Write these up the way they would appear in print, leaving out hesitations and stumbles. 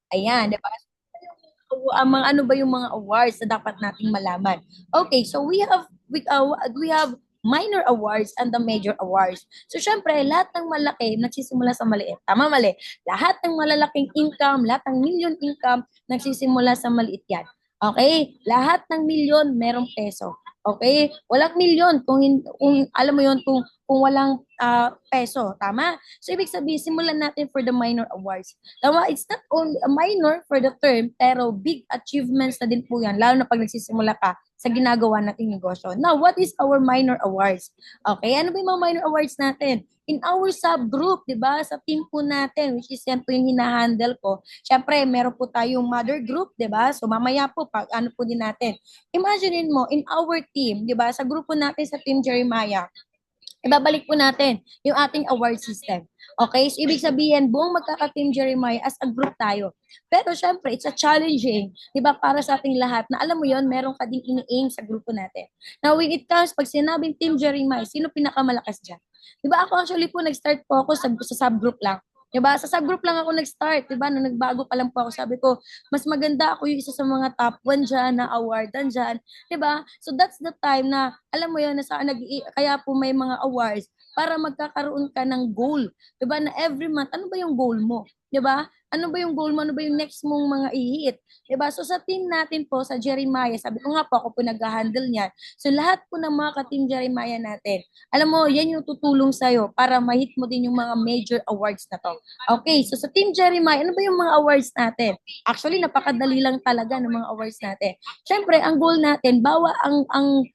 Ayan, di ba? Ang mga ano ba yung mga awards na dapat nating malaman. Okay, so we have minor awards and the major awards. So syempre, lahat ng malaki nagsisimula sa maliit. Tama, mali. Lahat ng malalaking income, lahat ng million income nagsisimula sa maliit yan. Okay? Lahat ng milyon merong peso. Okay? Walang milyon kung alam mo yon kung walang peso. Tama? So ibig sabihin, simulan natin for the minor awards. Tama, it's not only a minor for the term, pero big achievements na din po yan, lalo na pag nagsisimula ka sa ginagawa nating negosyo. Now, what is our minor awards? Okay, ano ba yung mga minor awards natin? In our subgroup, di ba, sa team po natin, which is yan po yung hinahandle ko, syempre, meron po tayong mother group, di ba? So, mamaya po, pag ano po din natin. Imaginein mo, in our team, di ba, sa grupo natin sa Team Jeremiah, ibabalik po natin yung ating award system. Okay? So, ibig sabihin, buong magkaka-Team Jeremiah as a group tayo. Pero syempre, it's a challenging, di ba, para sa ating lahat na alam mo yon meron ka ding ini-aim sa grupo natin. Now, when it comes, pag sinabing Team Jeremiah, sino pinakamalakas dyan? Di ba, ako actually po, nag-start po ako sa subgroup lang. Diba? Sa subgroup lang ako nag-start, diba? Nung nagbago pa lang po ako, sabi ko, mas maganda ako yung isa sa mga top 1 dyan, na awardan dyan, diba? So that's the time na, alam mo yun, kaya po may mga awards para magkakaroon ka ng goal. Diba? Na every month, ano ba yung goal mo? Diba? Ano ba yung goal mo? Ano ba yung next mong mga i-hit? Diba? So sa team natin po, sa Jeremiah, sabi ko nga po, ako po nag-handle niyan. So lahat po ng mga ka-team Jeremiah natin, alam mo, yan yung tutulong sa'yo para ma-hit mo din yung mga major awards na to. Okay, so sa Team Jeremiah, ano ba yung mga awards natin? Actually, napakadali lang talaga ng mga awards natin. Siyempre, ang goal natin, ang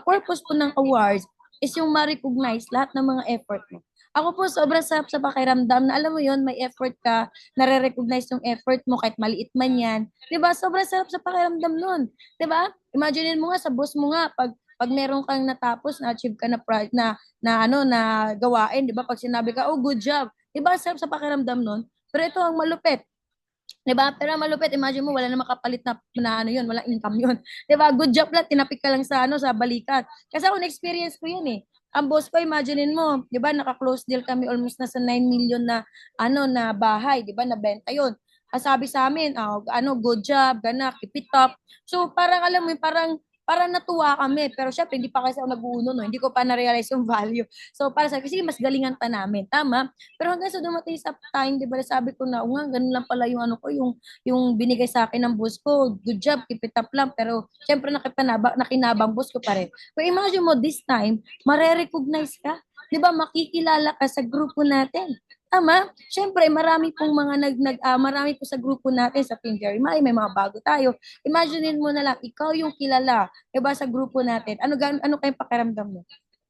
purpose po ng awards is yung ma-recognize lahat ng mga effort mo. Ako po, sobrang sarap sa pakiramdam na alam mo yon may effort ka, nare-recognize yung effort mo kahit maliit man yan. 'Di ba? Sobrang sarap sa pakiramdam nun. 'Di ba? Imaginein mo nga sa boss mo nga pag meron kang natapos, na-achieve ka na gawain, 'di ba? Pag sinabi ka, "Oh, good job." 'Di ba? Sarap sa pakiramdam nun. Pero ito ang malupit. 'Di ba? Pero ang malupit, imagine mo wala namang kapalit na ano 'yun, walang income 'yun. 'Di ba? Good job lang, tinapik ka lang sa balikat. Kasi ako na-experience ko 'yun eh. Ang boss ko, imaginein mo, 'di ba, naka-close deal kami almost na sa 9 million na bahay, 'di ba? Nabenta 'yun. Ang sabi sa amin, good job, gana, keep it up. So parang alam mo, parang natuwa kami. Pero syempre, hindi pa kasi ako nag-uuno, no? Hindi ko pa na-realize yung value. So para sa kasi mas galingan pa namin. Tama? Pero hanggang sa dumating sa time, 'di ba, sabi ko na, nga, ganun lang pala yung ano ko, yung binigay sa akin ng boss ko. Good job, keep it up lang. Pero syempre nakinabang boss ko pa rin. Pero imagine mo this time, mare-recognize ka. 'Di ba? Makikilala ka sa grupo natin. Tama? Syempre, marami po sa grupo natin sa Team Jeremiah, may mga bago tayo. Imaginein mo na lang, ikaw yung kilala, 'di ba, sa grupo natin. Ano kayong pakiramdam mo?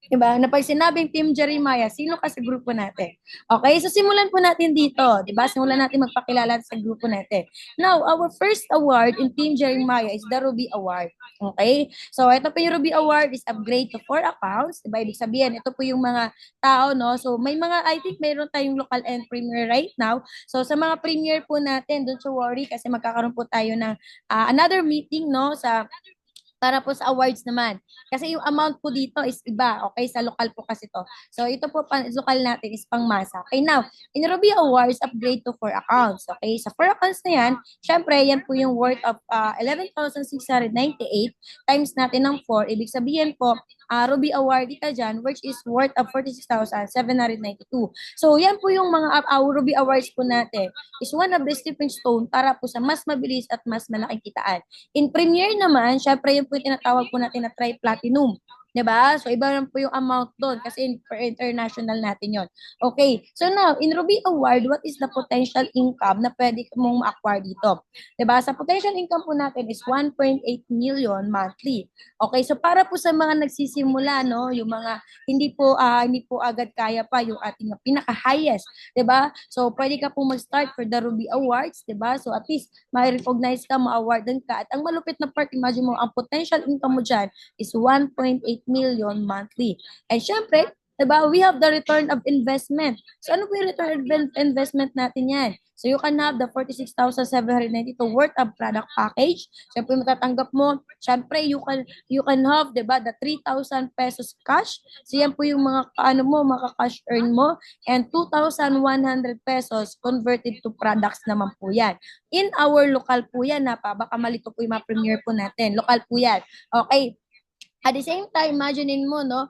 Diba? Na pag sinabing Team Jeremiah, sino ka sa grupo natin? Okay, so simulan po natin dito. Diba? Simulan natin magpakilala sa grupo natin. Now, our first award in Team Jeremiah is the Ruby Award. Okay? So, ito po yung Ruby Award is upgrade to 4 accounts. Diba? Ibig sabihin, ito po yung mga tao, no? So, I think mayroon tayong local and premier right now. So, sa mga premier po natin, don't you worry kasi magkakaroon po tayo ng another meeting, no? Para po sa awards naman. Kasi yung amount po dito is iba, okay? Sa lokal po kasi to. So, ito po, lokal natin is pangmasa. Okay, now, in Ruby Awards, upgrade to 4 accounts. Okay, sa 4 accounts na yan, syempre, yan po yung worth of 11,698 times natin ng 4. Ibig sabihin po, Ruby Award ka dyan, which is worth of 46,792. So, yan po yung mga Ruby Awards po natin. Is one of the stepping stone para po sa mas mabilis at mas malaking kitaan. In Premiere naman, syempre yun po yung tinatawag po natin na tri-platinum. 'Di ba? So, iba lang po yung amount doon kasi international natin yon. Okay. So, now, in Ruby Award, what is the potential income na pwede mong ma-acquire dito? 'Di ba? Sa potential income po natin is 1.8 million monthly. Okay. So, para po sa mga nagsisimula, no, yung mga hindi po agad kaya pa yung ating pinaka-highest, 'di ba? So, pwede ka po mag-start for the Ruby Awards, 'di ba? So, at least ma-recognize ka, ma-awardan ka. At ang malupit na part, imagine mo, ang potential income mo dyan is 1.8 million monthly. And syempre, Diba? We have the return of investment. So ano po yung return of investment natin yan? So you can have the 46,792 worth of product package. Siyempre matatanggap mo. Siyempre you can have, 'di ba, the 3,000 pesos cash. So yan po yung mga ano mo, maka-cash earn mo, and 2,100 pesos converted to products naman po yan. In our local po yan, baka malito po yung mga premiere po natin. Local po yan. Okay. At the same time, imaginein mo, no,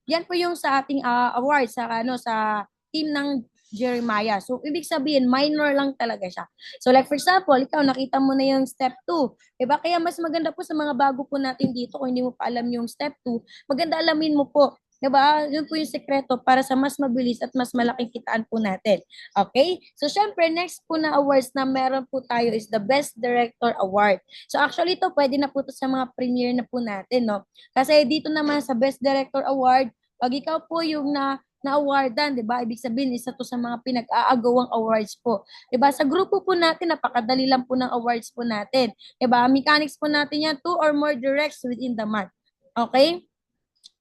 yan po yung sa ating awards sa team ng Jeremiah. So, ibig sabihin, minor lang talaga siya. So, like for example, ikaw, nakita mo na yung step 2. Diba? Kaya mas maganda po sa mga bago po natin dito, kung hindi mo pa alam yung step 2, maganda alamin mo po. Diba? Yun po yung sekreto para sa mas mabilis at mas malaking kitaan po natin. Okay? So, syempre, next po na awards na meron po tayo is the Best Director Award. So, actually, ito pwede na po ito sa mga premiere na po natin, no? Kasi dito naman sa Best Director Award, pag ikaw po yung na-awardan, 'di ba? Ibig sabihin isa to sa mga pinag-aagawang awards po. 'Di ba? Sa grupo po natin, napakadali lang po ng awards po natin. 'Di ba? Mechanics po natin 'yan, 2 or more directs within the month. Okay?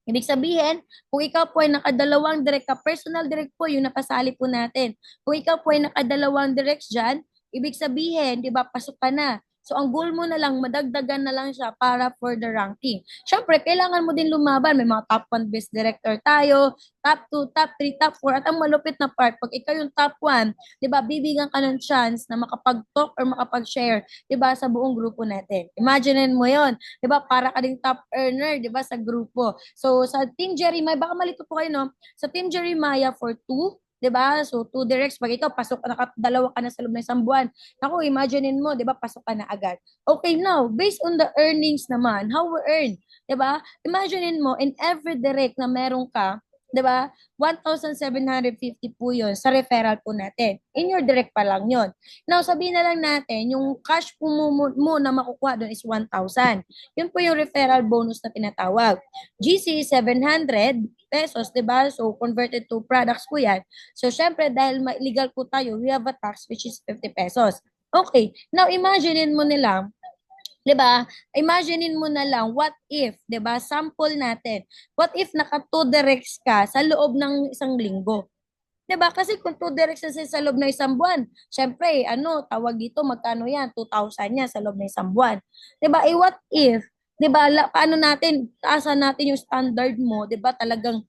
Ibig sabihin, kung ikaw po ay nakadalawang direct ka, personal direct po yung napasali po natin. Kung ikaw po ay nakadalawang direct dyan, ibig sabihin, di ba, pasok ka na. So, ang goal mo na lang, madagdagan na lang siya para for the ranking. Siyempre, kailangan mo din lumaban. May mga top 1 best director tayo, top 2, top 3, top 4. At ang malupit na part, pag ikaw yung top 1, di ba, bibigyan ka ng chance na makapag-talk or makapag-share, di ba, sa buong grupo natin. Imaginein mo yon, di ba, para ka ding top earner, di ba, sa grupo. So, sa Team Jeremiah, baka malito po kayo, no? Sa Team Jeremiah for 2, 'di ba? So, 2 directs. Pag ikaw, pasok ka, dalawa ka na sa loob ng isang buwan. Ako, imaginein mo, 'di ba? Pasok ka na agad. Okay, now, based on the earnings naman, how we earn, 'di ba? Imaginein mo, in every direct na meron ka, 'di ba? 1,750 po yun sa referral po natin. In your direct pa lang yun. Now, sabihin na lang natin, yung cash po mo na makukuha doon is 1,000. Yun po yung referral bonus na tinatawag. GC, 700 pesos, 'di ba? So, converted to products po yan. So, syempre, dahil legal po tayo, we have a tax which is 50 pesos. Okay. Now, imaginein mo nila, 'di ba? Imaginein mo na lang, what if, 'di ba? Sample natin. What if naka 2 directs ka sa loob ng isang linggo? 'Di ba? Kasi kung 2 directs kasi sa loob ng isang buwan, syempre, tawag dito, magkano yan? 2,000 yan sa loob ng isang buwan. 'Di ba? What if, 'di ba? Paano natin, taasan natin yung standard mo, 'di ba? Talagang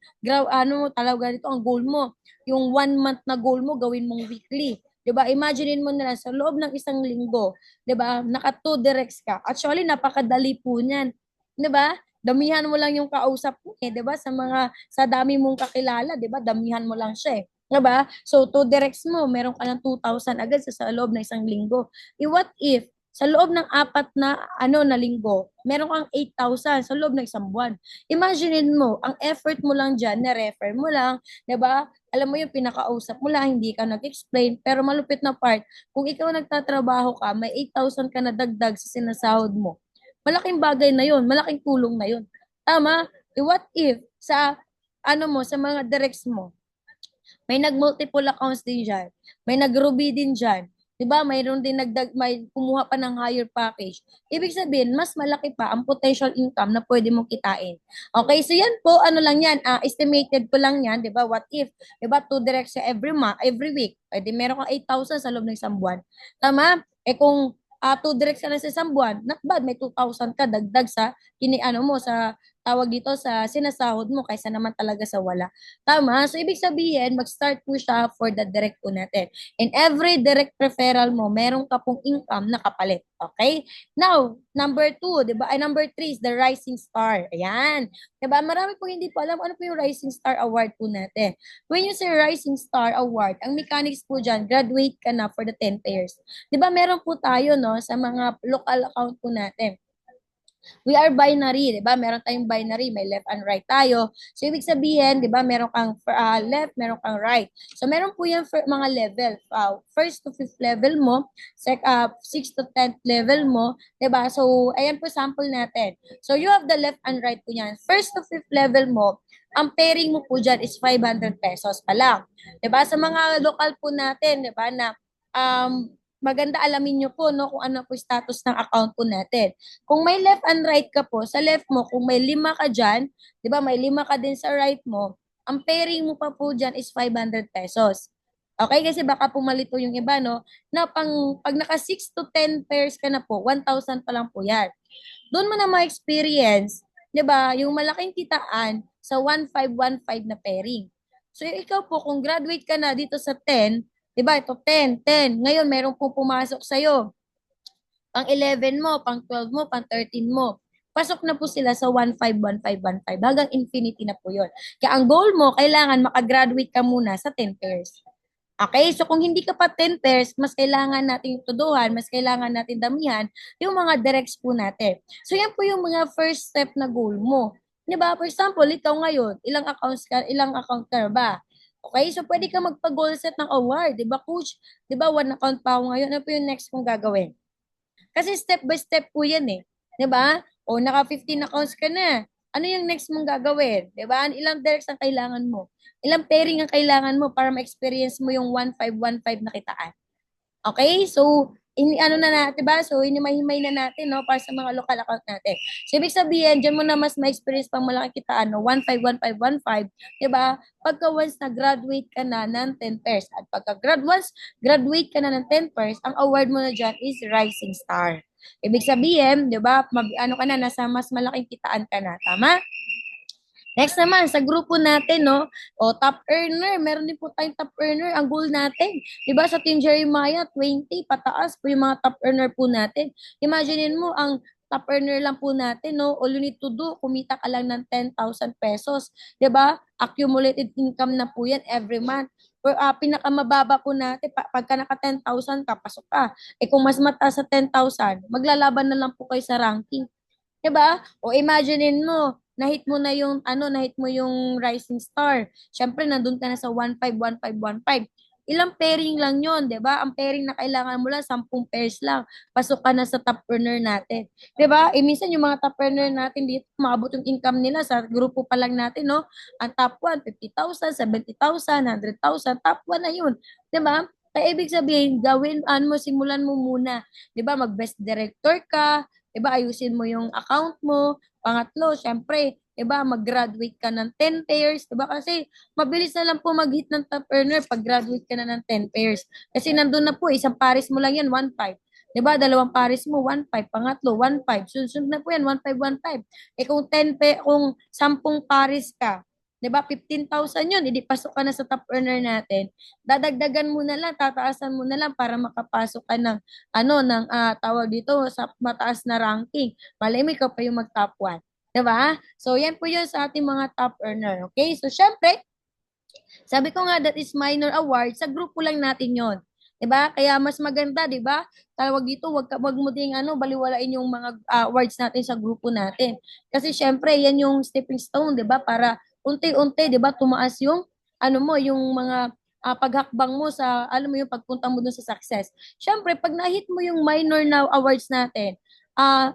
talaga dito ang goal mo. Yung 1 month na goal mo, gawin mong weekly. 'Di ba? Imaginein mo na lang sa loob ng isang linggo, 'di ba? Naka 2 directs ka. Actually, napakadali po niyan. 'Di ba? Damihan mo lang yung kausap mo, 'di ba? Sa dami mong kakilala, 'di ba? Damihan mo lang siya, eh. 'Di ba? So, 2 directs mo, meron ka ng 2,000 agad sa loob ng isang linggo. What if sa loob ng 4 na linggo, meron kang 8,000 sa loob ng isang buwan? Imaginein mo, ang effort mo lang diyan, na-refer mo lang, 'di ba? Alam mo yung pinakausap mo lang, hindi ka nag-explain, pero malupit na part, kung ikaw nagtatrabaho ka, may 8,000 ka na dagdag sa sinasahod mo. Malaking bagay na 'yon, malaking tulong na 'yon. Tama? What if sa mga directs mo, may nag-multiple accounts din diyan. May nag-Ruby din diyan. 'Di ba? Mayroon din may kumuha pa ng higher package. Ibig sabihin, mas malaki pa ang potential income na pwede mong kitain. Okay, so yan po, ano lang yan, estimated ko lang yan, 'di ba? What if, 'di ba, 2 directs every week, pwede meron kang 8,000 sa loob ng isang buwan. Tama? Kung 2 directs ka na sa isang buwan, not bad, may 2,000 ka dagdag sa sa tawag dito sa sinasahod mo kaysa naman talaga sa wala. Tama? So, ibig sabihin, mag-start po siya for the direct po natin. In every direct referral mo, meron ka pong income na kapalit. Okay? Now, number 2, di ba? Number 3 is the Rising Star. Ayan. Di ba? Marami pong hindi po alam ano po yung Rising Star Award po natin. When you say Rising Star Award, ang mechanics po dyan, graduate ka na for the 10 pairs. Di ba? Meron po tayo, no, sa mga local account po natin. We are binary, 'di ba? Meron tayong binary, may left and right tayo. So ibig sabihin, 'di ba, meron kang left, meron kang right. So meron po 'yang mga level. First to fifth level mo, 6th to 10th level mo, 'di ba? So ayan po sample natin. So you have the left and right po niyan. First to fifth level mo, ang pairing mo po diyan is 500 pesos pa lang. 'Di ba? Sa mga local po natin, 'di ba, na maganda alamin nyo po, no, kung ano po status ng account po natin. Kung may left and right ka po, sa left mo, kung may 5 ka dyan, di ba, may 5 ka din sa right mo, ang pairing mo pa po dyan is 500 pesos. Okay? Kasi baka pumalito yung iba, no? Na pag naka 6 to 10 pairs ka na po, 1,000 pa lang po yan. Doon mo na ma-experience, 'di ba, yung malaking kitaan sa 1,515 na pairing. So ikaw po kung graduate ka na dito sa 10, 'di ba? Ito 10, 10. Ngayon meron pong pumasok sa iyo pang 11 mo, pang 12 mo, pang 13 mo. Pasok na po sila sa 1,51515 hanggang infinity na po 'yon. Kaya ang goal mo, kailangan makagraduate ka muna sa 10 pairs. Okay, so kung hindi ka pa 10 pairs, mas kailangan natin tuduhan, mas kailangan natin damihan yung mga directs po natin. So yan po yung mga first step na goal mo. 'Di ba? For example, ikaw ngayon, ilang account ka ba? Okay, so pwede ka magpa-goal set ng award, 'di ba, coach? 'Di ba, one account pa ako ngayon. Ano po yung next kong gagawin? Kasi step by step po yan eh. 'Di ba? O naka 15 accounts ka na. Ano yung next mong gagawin? 'Di ba? Ilang directs ang kailangan mo? Ilang pairing ang kailangan mo para ma-experience mo yung 1,515 na kitaan? Okay? So, ano na natin, 'di ba? So, hinimay-himay na natin, no, para sa mga local account natin. So, ibig sabihin, diyan mo na mas ma-experience pang malaki kitaan, no, 1,51515, 'di ba? Pagka once na graduate ka na ng 10 pairs at once graduate ka na ng 10 pairs, ang award mo na diyan is Rising Star. Ibig sabihin, 'di ba? Ano ka na, nasa mas malaking kitaan ka na, tama? Next naman, sa grupo natin, no? O, top earner. Meron din po tayong top earner. Ang goal natin, di ba, sa Team Jeremiah, 20, pataas po yung mga top earner po natin. Imaginein mo, ang top earner lang po natin, no? All you need to do, kumita ka lang ng 10,000 pesos. Di ba? Accumulated income na po yan every month. Pinakamababa po natin, pagka naka 10,000 ka, pasok ka. Kung mas mataas sa 10,000, maglalaban na lang po kayo sa ranking. 'Di ba? O imaginein mo, nahit mo yung Rising Star. Siyempre, nandun ka na sa 1,51515. Ilang pairing lang yon, 'di ba? Ang pairing na kailangan mo lang 10 pairs lang. Pasok ka na sa top earner natin. 'Di ba? Minsan yung mga top earner natin dito, maabot yung income nila sa grupo pa lang natin, no? Ang top 1, 50,000, 70,000, 100,000, top 1 na yun. 'Di ba? Kaya ibig sabihin, simulan mo muna. 'Di ba? Mag-best director ka, 'di ba? Ayusin mo yung account mo. Pangatlo, syempre, 'di ba, mag-graduate ka ng 10 pairs, 'di ba? Kasi mabilis na lang po mag-hit ng top earner pag graduate ka na ng 10 pairs. Kasi nandun na po, isang pares mo lang yan, 1,500. 'Di ba? Dalawang pares mo, 1,500. Pangatlo, 1,500. Sunod na po yan, 1,500, 1,500. Kung 10 pares ka, 'di ba? 15,000 yun, hindi pasok ka na sa top earner natin. Dadagdagan mo na lang, tataasan mo na lang para makapasok ka ng tawag dito, sa mataas na ranking. Malay mo, ikaw pa yung mag-top 1. Diba? So, yan po yun sa ating mga top earner. Okay? So, syempre, sabi ko nga, that is minor award, sa grupo lang natin yon. 'Di ba? Kaya mas maganda, 'di ba? Tawag dito, wag mo ding baliwalain yung mga awards natin sa grupo natin. Kasi syempre, yan yung stepping stone, 'di ba? Para unti-unti, 'di ba, tumaas yung yung mga paghakbang mo sa yung pagpunta mo dun sa success. Syempre, pag na-hit mo yung minor na awards natin,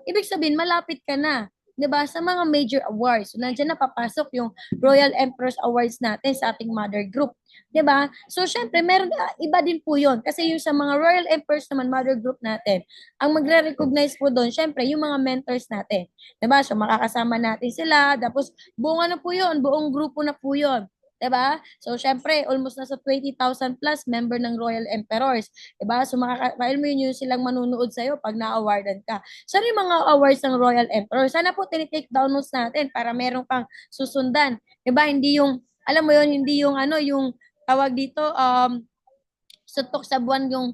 ibig sabihin malapit ka na, 'di ba, sa mga major awards. So, nandiyan na papasok yung Royal Empress Awards natin sa ating mother group. 'Di ba? So, syempre, meron, iba din po yun. Kasi yung sa mga Royal Empress naman, mother group natin, ang magre-recognize po doon, syempre, yung mga mentors natin. 'Di ba? So, makakasama natin sila. Tapos, buong po yun, buong grupo na po yun. 'Di ba? So, syempre, almost nasa 20,000 plus member ng Royal Emperors. 'Di ba? So, mo yun yung silang manunood sa'yo pag na-awardan ka. So, ano yung mga awards ng Royal Emperor? Sana po tinitake down notes natin para meron kang susundan. 'Di ba? Hindi yung, alam mo yun, hindi yung yung tawag dito, suntok sa buwan yung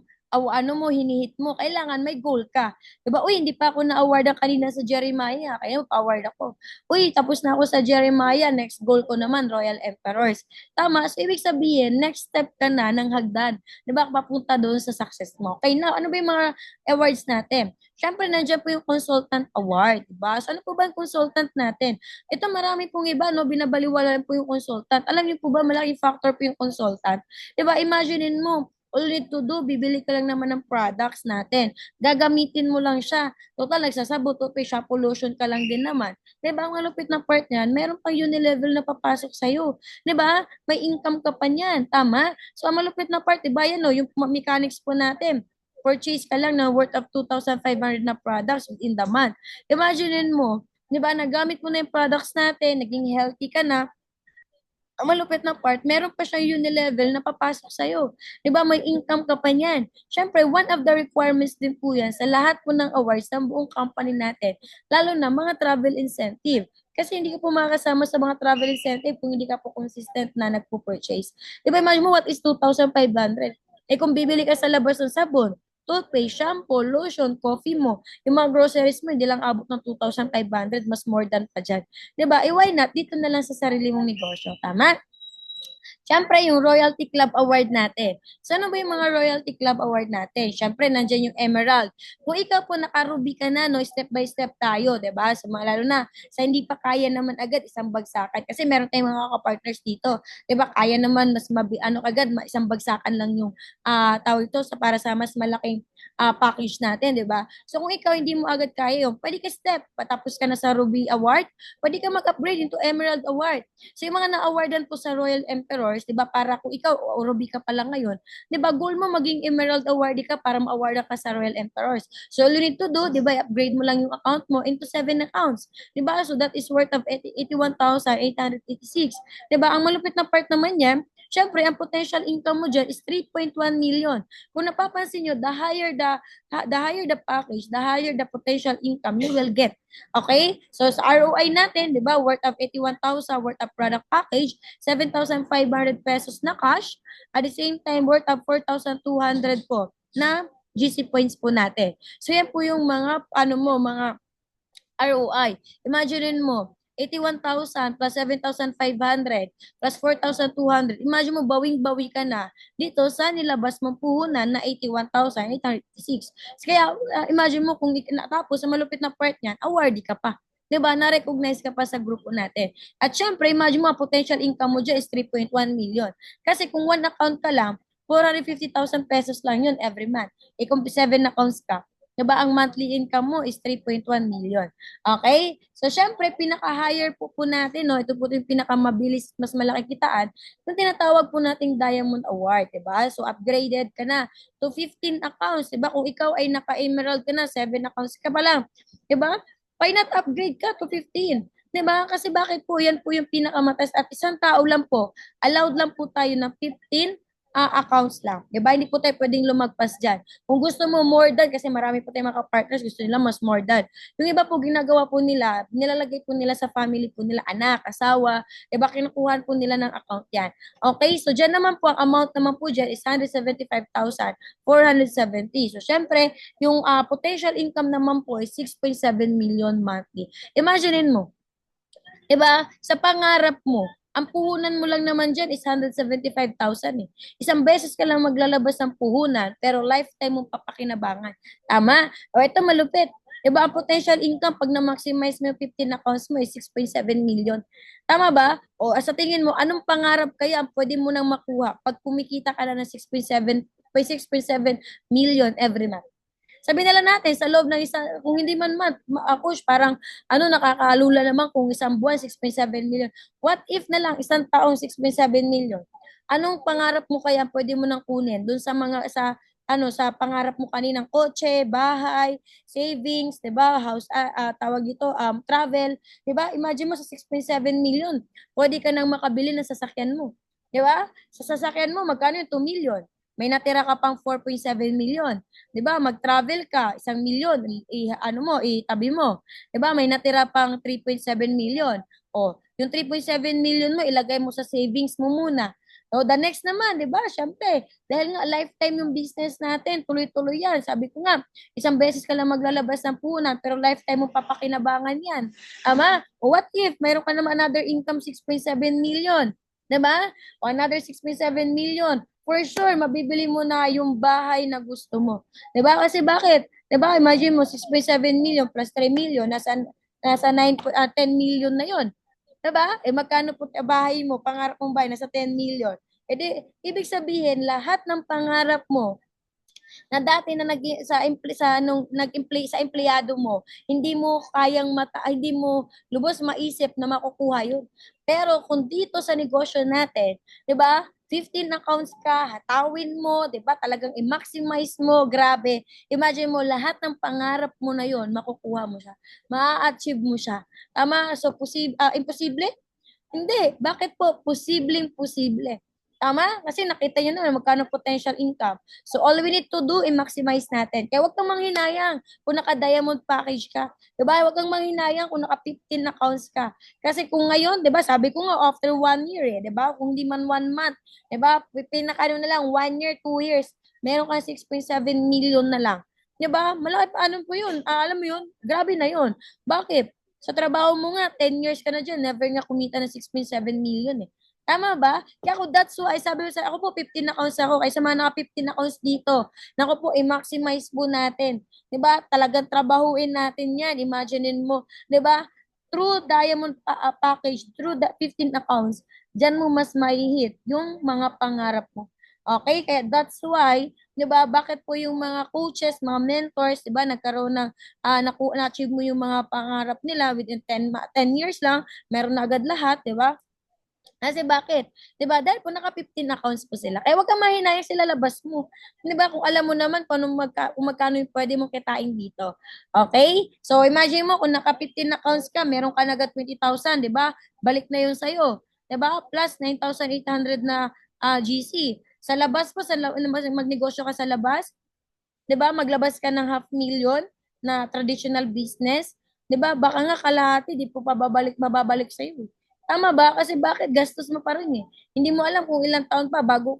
mo, hinihit mo. Kailangan may goal ka. Diba? Uy, hindi pa ako na-awardan kanina sa Jeremiah. Kaya pa-award ako. Uy, tapos na ako sa Jeremiah. Next goal ko naman, Royal Emperors. Tama. So, ibig sabihin, next step ka na ng hagdan. Diba? Papunta doon sa success mo. Okay, now, ano ba yung mga awards natin? Siyempre, nandiyan po yung Consultant Award. Diba? So, ano po ba yung consultant natin? Ito, marami pong iba, no? Binabaliwala po yung consultant. Alam niyo po ba, malaking factor po yung consultant? Diba? Imaginein mo, all you need to do, bibili ka lang naman ng products natin. Gagamitin mo lang siya. Total, nagsasabot, okay, shampoo lotion ka lang din naman. Diba, ang malupit na part niyan, meron pang unilevel na papasok sa'yo. Diba, may income ka pa niyan. Tama? So, ang malupit na part, diba, yan o, yung mechanics po natin. Purchase ka lang na worth of 2,500 na products within the month. Imaginein mo, diba, nagamit mo na yung products natin, naging healthy ka na, ang malupit na part, meron pa siya uni-level na papasok sa'yo. Di ba? May income ka pa niyan. Siyempre, one of the requirements din po yan sa lahat po ng awards ng buong company natin, lalo na mga travel incentive. Kasi hindi ka po makakasama sa mga travel incentive kung hindi ka po consistent na nagpo-purchase. Di ba, imagine mo, what is 2,500? Eh kung bibili ka sa labas ng sabon, toothpaste, shampoo, lotion, coffee mo, yung mga groceries mo, hindi lang abot ng 2,500, mas more than pa dyan. 'Di ba? Eh, why not? Dito na lang sa sarili mong negosyo. Tama? Siyempre, yung Royalty Club Award natin. So, ano ba yung mga Royalty Club Award natin? Siyempre, nandiyan yung Emerald. Kung ikaw po nakaruby ka na, no, step by step tayo, 'di ba? Sa mga lalo na sa hindi pa kaya naman agad isang bagsakan kasi meron tayong mga ka-partners dito. 'Di ba? Kaya naman mas ano agad, isang bagsakan lang yung tawag ito sa para sa mas malaking package natin, 'di ba? So kung ikaw hindi mo agad kaya yun, pwede ka step, patapos ka na sa Ruby Award, pwede ka mag-upgrade into Emerald Award. So yung mga na-awardan po sa Royal Emperors, 'di ba, para kung ikaw o Ruby ka pa lang ngayon, 'di ba, goal mo maging Emerald Awardee ka para ma-awardan ka sa Royal Emperors. So all you need to do, 'di ba, upgrade mo lang yung account mo into 7 accounts. 'Di ba? So that is worth of 81,886. 'Di ba? Ang malupit na part naman niyan, syempre, ang potential income mo dyan is 3.1 million. Kung napapansin nyo, the higher the package, the higher the potential income you will get. Okay? So, sa ROI natin, di ba, worth of 81,000, worth of product package, 7,500 pesos na cash, at the same time, worth of 4,200 po na GC points po natin. So, yan po yung mga, mga ROI. Imagine mo, 81,000 plus 7,500 plus 4,200. Imagine mo, bawing-bawi ka na dito sa nilabas mong puhunan na 81,836. Kaya, imagine mo kung natapos sa malupit na part niyan, awardee ka pa. 'Di ba? Na-recognize ka pa sa grupo natin. At syempre, imagine mo, potential income mo dyan is 3.1 million. Kasi kung one account ka lang, 450,000 pesos lang yun every month. Eh kung 7 accounts ka, 'di ba, ang monthly income mo is 3.1 million. Okay? So, syempre, pinaka-higher po natin, no? Ito po yung pinakamabilis, mas malaki kitaan, yung tinatawag po nating Diamond Award, 'di ba? So, upgraded ka na to 15 accounts, 'di ba? Kung ikaw ay naka-emerald ka na, 7 accounts ka pa lang, 'di ba? Why not upgrade ka to 15? 'Di ba? Kasi bakit po yan po yung pinakamataas at isang tao lang po, allowed lang po tayo ng 15 accounts lang. 'Di ba? Hindi po tayo pwedeng lumagpas diyan. Kung gusto mo more than, kasi marami po tayong mga partners, gusto nila mas more than. Yung iba po ginagawa po nila, nilalagay po nila sa family po nila, anak, asawa, 'di ba? Kinukuhan po nila ng account 'yan. Okay? So diyan naman po ang amount naman po diyan is 175,470. So syempre, yung potential income naman po is 6.7 million monthly. Imaginein mo, 'di ba? Sa pangarap mo, ang puhunan mo lang naman dyan is 175,000 eh. Isang beses ka lang maglalabas ng puhunan, pero lifetime mong papakinabangan. Tama? O ito malupit. 'Di ba ang potential income pag na-maximize mo yung 15 accounts mo is 6.7 million. Tama ba? O sa tingin mo, anong pangarap kaya ang pwede mo nang makuha pag kumikita ka na ng 6.7 million every month? Sabi na lang natin, sa loob ng kung hindi man push, parang nakakalula naman kung isang buwan, 6.7 million. What if na lang, isang taong 6.7 million? Anong pangarap mo kaya pwede mo nang kunin dun sa sa pangarap mo kaninang kotse, bahay, savings, 'di ba? House, tawag dito, travel, 'di ba? Imagine mo sa 6.7 million, pwede ka nang makabili ng sasakyan mo. 'Di ba? Sa sasakyan mo, magkano yung 2 million? May natira ka pang 4.7 million. 'Di ba? Mag-travel ka, 1 milyon, itabi mo. 'Di ba? May natira pang 3.7 million. O, yung 3.7 million mo, ilagay mo sa savings mo muna. O, the next naman, 'di ba? Syempre, dahil nga lifetime yung business natin, tuloy-tuloy yan. Sabi ko nga, isang beses ka lang maglalabas ng punan, pero lifetime mo papakinabangan yan. Ama, o what if mayroon ka naman another income 6.7 million? 'Di ba? O another 6.7 million. For sure, mabibili mo na yung bahay na gusto mo. 'Di ba? Kasi bakit? 'Di ba? Imagine mo 6.7 million plus 3 million, nasa 10 million na 'yon. 'Di ba? Eh magkano po bahay mo, pangarap mong bahay nasa 10 million. Eh di, ibig sabihin lahat ng pangarap mo na dati na sa empleyado mo, hindi mo lubos maisip na makukuha 'yun. Pero kung dito sa negosyo natin, 'di ba? 15 accounts ka, hatawin mo, 'di ba? Talagang i-maximize mo, grabe. Imagine mo lahat ng pangarap mo na 'yon, makukuha mo siya. Ma-achieve mo siya. Tama? So imposible? Hindi. Bakit po? Posibleng-posible. Tama? Kasi nakita nyo na magkano potential income. So, all we need to do is maximize natin. Kaya huwag kang manghinayang kung naka-diamond package ka. Diba? Huwag kang manghinayang kung naka-15 accounts ka. Kasi kung ngayon, diba, sabi ko nga, after 1 year diba? Kung di man 1 month, diba? Pinakano na lang, 1 year, 2 years, meron kang 6.7 million na lang. Diba? Malaki pa, ano po yun? Alam mo yun? Grabe na yun. Bakit? Sa trabaho mo nga, 10 years ka na dyan, never nga kumita ng 6.7 million Tama ba? Kaya ako, that's why, sabi ko sa ako po, 15 accounts ako, kaysa mga naka 15 accounts dito. Naku po, i-maximize po natin. 'Di ba? Talagang trabahuin natin yan. Imaginein mo, 'di ba? Through Diamond package, through the 15 accounts, diyan mo mas mai-hit yung mga pangarap mo. Okay? Kaya that's why, 'di ba, bakit po yung mga coaches, mga mentors, 'di ba, nagkaroon ng na-achieve mo yung mga pangarap nila within 10 years lang, meron na agad lahat, 'di ba? Kasi bakit? 'Di ba? Dahil po naka 15 accounts po sila. Kaya wag kang mahinayang sila labas mo. 'Di ba? Kung alam mo naman kung kung magkano yung pwede mong kitain dito. Okay? So imagine mo kung naka 15 accounts ka, meron ka na agad 20,000, 'di ba? Balik na 'yun sa iyo. 'Di ba? Plus 9,800 na GC. Sa labas po magnegosyo ka sa labas, 'di ba? Maglabas ka ng 500,000 na traditional business, 'di ba? Baka nga kalahati di po pa mababalik sa iyo. Tama ba? Kasi bakit gastos mo pa rin eh. Hindi mo alam kung ilang taon pa bago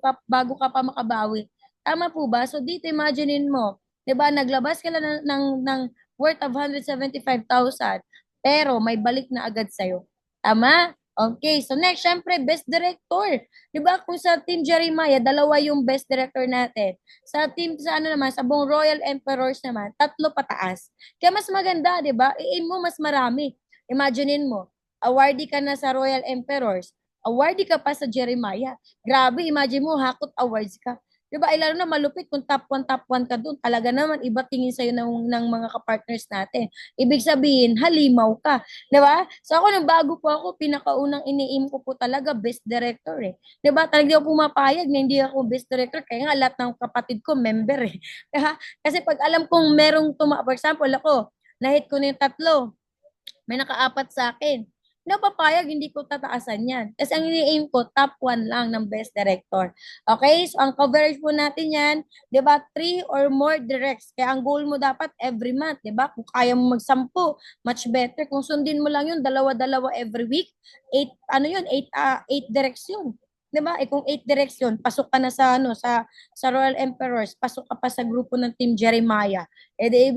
ka pa makabawi. Tama po ba? So dito imaginein mo, 'di ba? Naglabas ka lang ng worth of 175,000 pero may balik na agad sa iyo. Tama? Okay, so next, syempre, best director. 'Di ba? Kung sa Team Jeremiah, dalawa yung best director natin. Sa team, sa ano naman, sa buong Royal Emperors naman, 3 pataas. Kaya mas maganda, di ba? I-aim mo mas marami. Imaginein mo, awardee ka na sa Royal Emperors, awardee ka pa sa Jeremiah. Grabe, imagine mo, hakot awards ka. Di ba? Lalo na malupit kung top 1 ka doon. Talaga naman, iba tingin sa'yo ng mga kapartners natin. Ibig sabihin, halimaw ka. Di ba? So ako, nung bago po ako, pinakaunang ini-aim ko po talaga best director eh. 'Di ba? Talagang di ako pumapayag na hindi ako best director kaya nga lahat ng kapatid ko member eh. 'Di ba? Kasi pag alam kong merong for example ako, na-hit ko na yung 3, may nakaapat sa akin. Napapayag, hindi ko tataasan yan. Kasi ang ini-aim ko, top 1 lang ng best director. Okay? So, ang coverage po natin yan, di ba, 3 or more directs. Kaya ang goal mo dapat every month, di ba? Kung kaya mo mag-10, much better. Kung sundin mo lang yun, dalawa-dalawa every week, 8, ano yun, 8 directs yun. 'Di ba? Kung 8 direction, pasok ka na sa sa Royal Emperors, pasok ka pa sa grupo ng Team Jeremiah. Di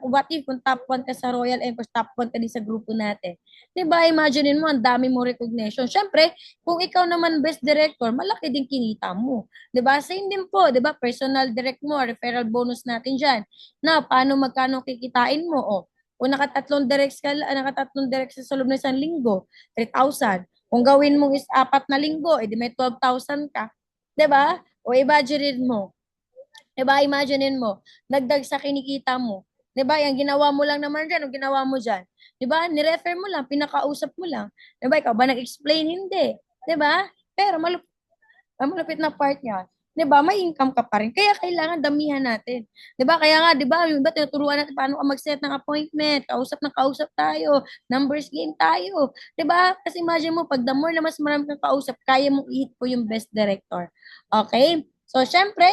what if kung top 1 ka sa Royal Emperors, top 1 ka din sa grupo natin. 'Di ba? Imaginein mo ang dami mo recognition. Syempre, kung ikaw naman best director, malaki din kinita mo. 'Di ba? Same din po, 'di ba? Personal direct mo, referral bonus natin diyan. Na paano magkano kikitain mo? Kung nakatatlong directs sa loob ng isang linggo, 3,000. Kung gawin mong is 4 na linggo, edi may 12,000 ka. 'Di ba? O imaginein mo. 'Di ba? Imaginein mo. Dagdag sa kinikita mo. 'Di ba? Yung ginawa mo lang naman diyan, o ginawa mo diyan. 'Di ba? Ni-refer mo lang, pinakausap mo lang. 'Di ba? Ikaw ba nag-explain? Hindi. 'Di ba? Pero ang malupit na part niya, 'di ba, may income ka pa rin. Kaya kailangan damihan natin. 'Di ba? Kaya nga, 'di ba, yung iba tinuturuan natin paano ka mag-set ng appointment, kausap ng kausap tayo, numbers game tayo. 'Di ba? Kasi imagine mo, pag the more na mas marami kang kausap, kaya mong i-hit po yung best director. Okay? So, syempre,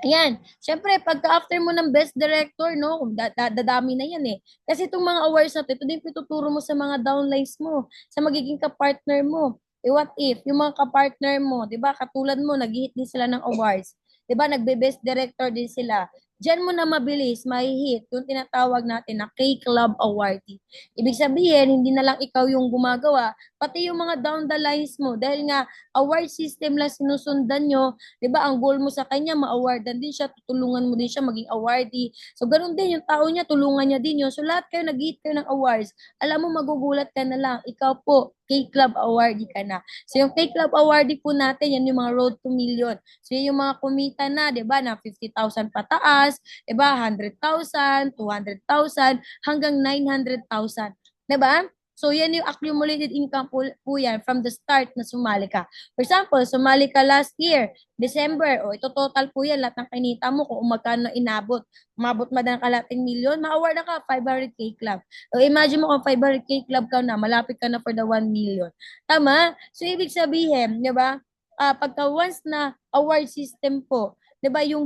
ayan. Siyempre, pagka after mo ng best director, no, dadami na yan eh. Kasi itong mga awards na ito din pituturo mo sa mga downlines mo, sa magiging kapartner mo. What if, yung mga kapartner mo, di ba, katulad mo, nag-hit din sila ng awards. Di ba, nagbe-best director din sila. Diyan mo na mabilis, hit yung tinatawag natin na K-Club Awardee. Ibig sabihin, hindi na lang ikaw yung gumagawa, pati yung mga down the lines mo. Dahil nga, award system lang sinusundan nyo, 'di ba? Ang goal mo sa kanya, ma-awardan din siya, tutulungan mo din siya maging awardee. So ganoon din yung tao niya, tulungan niya din 'yon. So lahat kayo nag-hit kayo ng awards. Alam mo, magugulat ka na lang, ikaw po K-Club awardee ka na. So yung K-Club awardee po natin, yan yung mga road to million. So yung mga kumita na, 'di ba, na 50,000 pataas, 'di ba? 100,000, 200,000 hanggang 900,000. 'Di ba? So, yan yung accumulated income po yan from the start na sumali ka. For example, sumali ka last year, December, o ito total po yan, lahat ng kinita mo, kung magkano inabot. Umabot man ng kalating milyon, ma-award na ka, 500K club. So, imagine mo kung 500K club ka na, malapit ka na for the 1 million. Tama? So, ibig sabihin, di ba, pagka once na award system po, 'di ba yung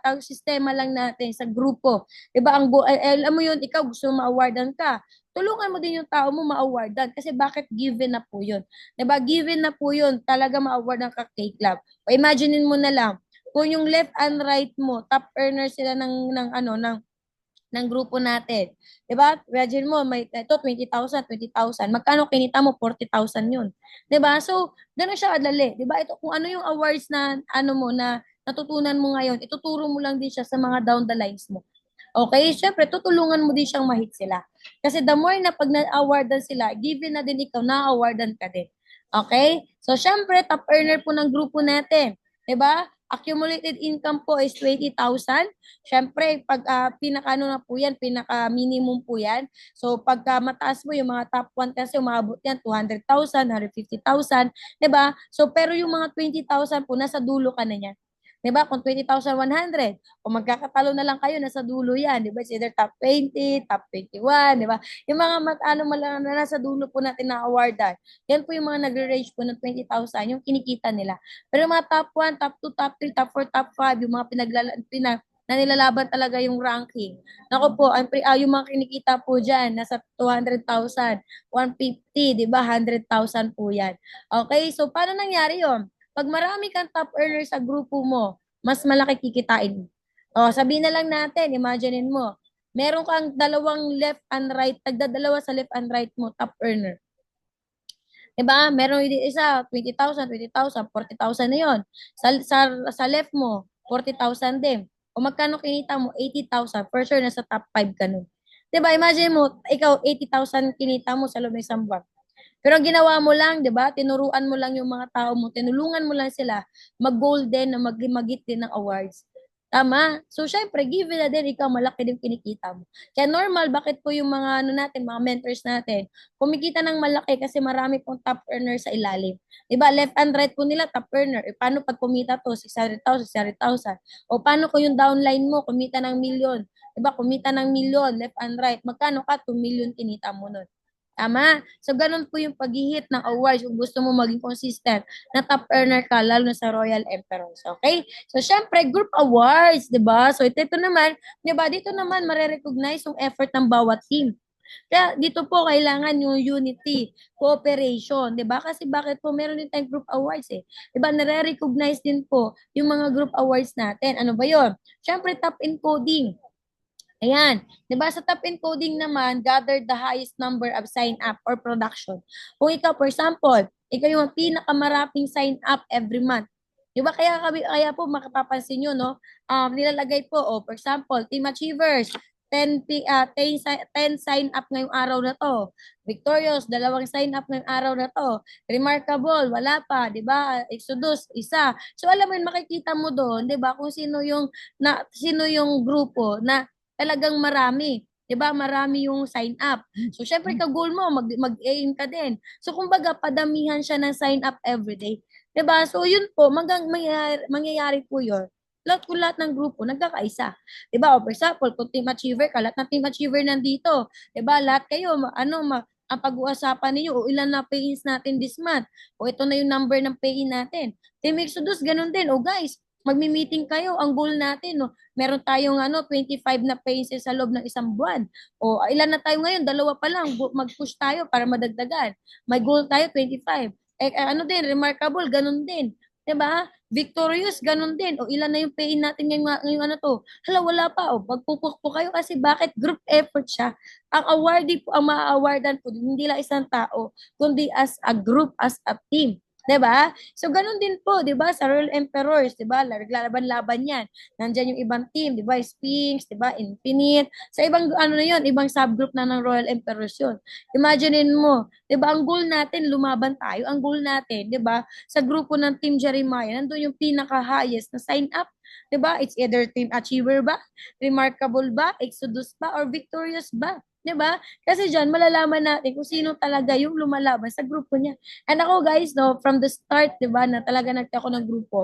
tawag sistema lang natin sa grupo. 'Di ba alam mo yun, ikaw gusto mo ma-awardan ka. Tulungan mo din yung tao mo ma-awardan kasi bakit given na po yun. 'Di ba? Given na po yun, talaga ma-awardan ka kay club. O imaginein mo na lang kung yung left and right mo, top earner sila ng grupo natin. 'Di ba? Imagine mo may ito 20,000, 20,000. Magkano kinita mo? 40,000 'yun. 'Di ba? So, gano'n siya kadali. 'Di ba? Ito kung ano yung awards na ano mo na natutunan mo ngayon, ituturo mo lang din siya sa mga down the lines mo. Okay? Syempre, tutulungan mo din siyang mahit sila. Kasi the more na pag na-awardan sila, given na din ikaw, na-awardan ka din. Okay? So, syempre, top earner po ng grupo natin. 'Di ba? Accumulated income po is 20,000. Siyempre, pag pinaka-ano na po yan, pinaka-minimum po yan. So, pagka mataas mo, yung mga top 1 kasi umabot yan, 200,000, 150,000, 'di ba? So, pero yung mga 20,000 po, nasa dulo ka na niyan. 'Di ba? Kung 20,100, kung magkakatalo na lang kayo, nasa dulo yan, 'di ba? It's either top 20, top 21, 'di ba? Yung mga na nasa dulo po natin na awardan, yan po yung mga nagre-range po ng 20,000, yung kinikita nila. Pero yung mga top 1, top 2, top 3, top 4, top 5, yung mga na nilalaban talaga yung ranking. Nako po, yung mga kinikita po dyan, nasa 200,000, 150, di ba? 100,000 po yan. Okay, so paano nangyari yon? Pag marami kang top earner sa grupo mo, mas malaki kikitain mo. O, sabihin na lang natin, imaginein mo, meron kang dalawang left and right, tagdadalawa sa left and right mo, top earner. Diba? Meron yung isa, 20,000, 20,000, 40,000 na yun. Sa left mo, 40,000 din. O magkano kinita mo? 80,000. For sure, nasa top 5 ka nun. Diba? Imagine mo, ikaw, 80,000 kinita mo sa loob ng isang buwan. Pero ang ginawa mo lang, di ba? Tinuruan mo lang yung mga tao mo, tinulungan mo lang sila mag-gold din na mag-hit din ng awards. Tama? So, syempre, given na din ikaw, malaki din kinikita mo. Kaya normal, bakit po yung mga ano natin, mga mentors natin, kumikita ng malaki kasi marami pong top earner sa ilalim. Diba? Left and right po nila, top earner. E paano pag kumita to, 600,000, 600,000? O paano kung yung downline mo, kumita ng milyon? Diba? Kumita ng milyon, left and right. Magkano ka? 2 million kinita mo nun. Tama? So, ganun po yung pag-hit ng awards kung gusto mo maging consistent na top earner ka, lalo na sa Royal Emperors. Okay? So, syempre, group awards, di ba? So, ito naman, di ba? Dito naman, marirecognize yung effort ng bawat team. Kaya dito po kailangan yung unity, cooperation, 'di ba? Kasi bakit po meron din tayong group awards eh. 'Di ba? Nare-recognize din po yung mga group awards natin. Ano ba 'yon? Syempre top encoding. Ayan. 'Di ba sa top encoding naman, gather the highest number of sign up or production. Kung ikaw, for example, ikaw yung pinakamaraping sign up every month. 'Di ba kaya po makapapansin niyo no, nilalagay po for example, Team Achievers 10 sign up ngayong araw na to. Victorious, 2 sign up ngayong araw na to. Remarkable, wala pa, 'di ba? Exodus, isa. So alam mo yun, makikita mo doon, 'di ba, kung sino yung grupo na talagang marami. 'Di ba? Marami yung sign up. So, syempre, ka-goal mo, mag-aim ka din. So, kumbaga, padamihan siya ng sign up everyday. 'Di ba? So, yun po, mangyayari po yun. Lahat ng grupo, nagkakaisa. 'Di ba? O, for example, kung team achiever ka, lahat ng team achiever nandito. 'Di ba? Lahat kayo, ang pag-uusapan ninyo, o ilan na pay-ins natin this month. O ito na yung number ng pay-in natin. Team Exodus, ganun din. O guys, magmi-meeting kayo. Ang goal natin, no, meron tayong 25 na paces sa loob ng isang buwan. O ilan na tayo ngayon? 2 pa lang. Mag-push tayo para madagdagan. May goal tayo 25. Ano din, remarkable, ganun din. 'Di ba? Victorious, ganun din. O ilan na yung pay natin ngayong ano to? Hala, wala pa. O magpupuk po kayo kasi bakit group effort siya. Ang awardee po, ang maa-awardan po, hindi lang isang tao, kundi as a group, as a team. 'Di ba? So ganun din po, 'di ba? Sa Royal Emperors, 'di ba? Naglalaban-laban 'yan. Nandiyan yung ibang team, 'di ba? Sphinx, 'di ba? Infinite. Sa ibang ano na 'yon, ibang subgroup na ng Royal Emperors 'yon. Imaginein mo, 'di ba? Ang goal natin lumaban tayo. Ang goal natin, 'di ba? Sa grupo ng Team Jeremiah, nandoon yung pinaka-highest na sign up. 'Di ba? It's either Team Achiever ba, Remarkable ba, Exodus ba, or Victorious ba? 'Di ba? Kasi diyan malalaman natin kung sino talaga yung lumalaban sa grupo niya. And ako guys, no, from the start, 'di ba, na talaga nagtako ako ng grupo,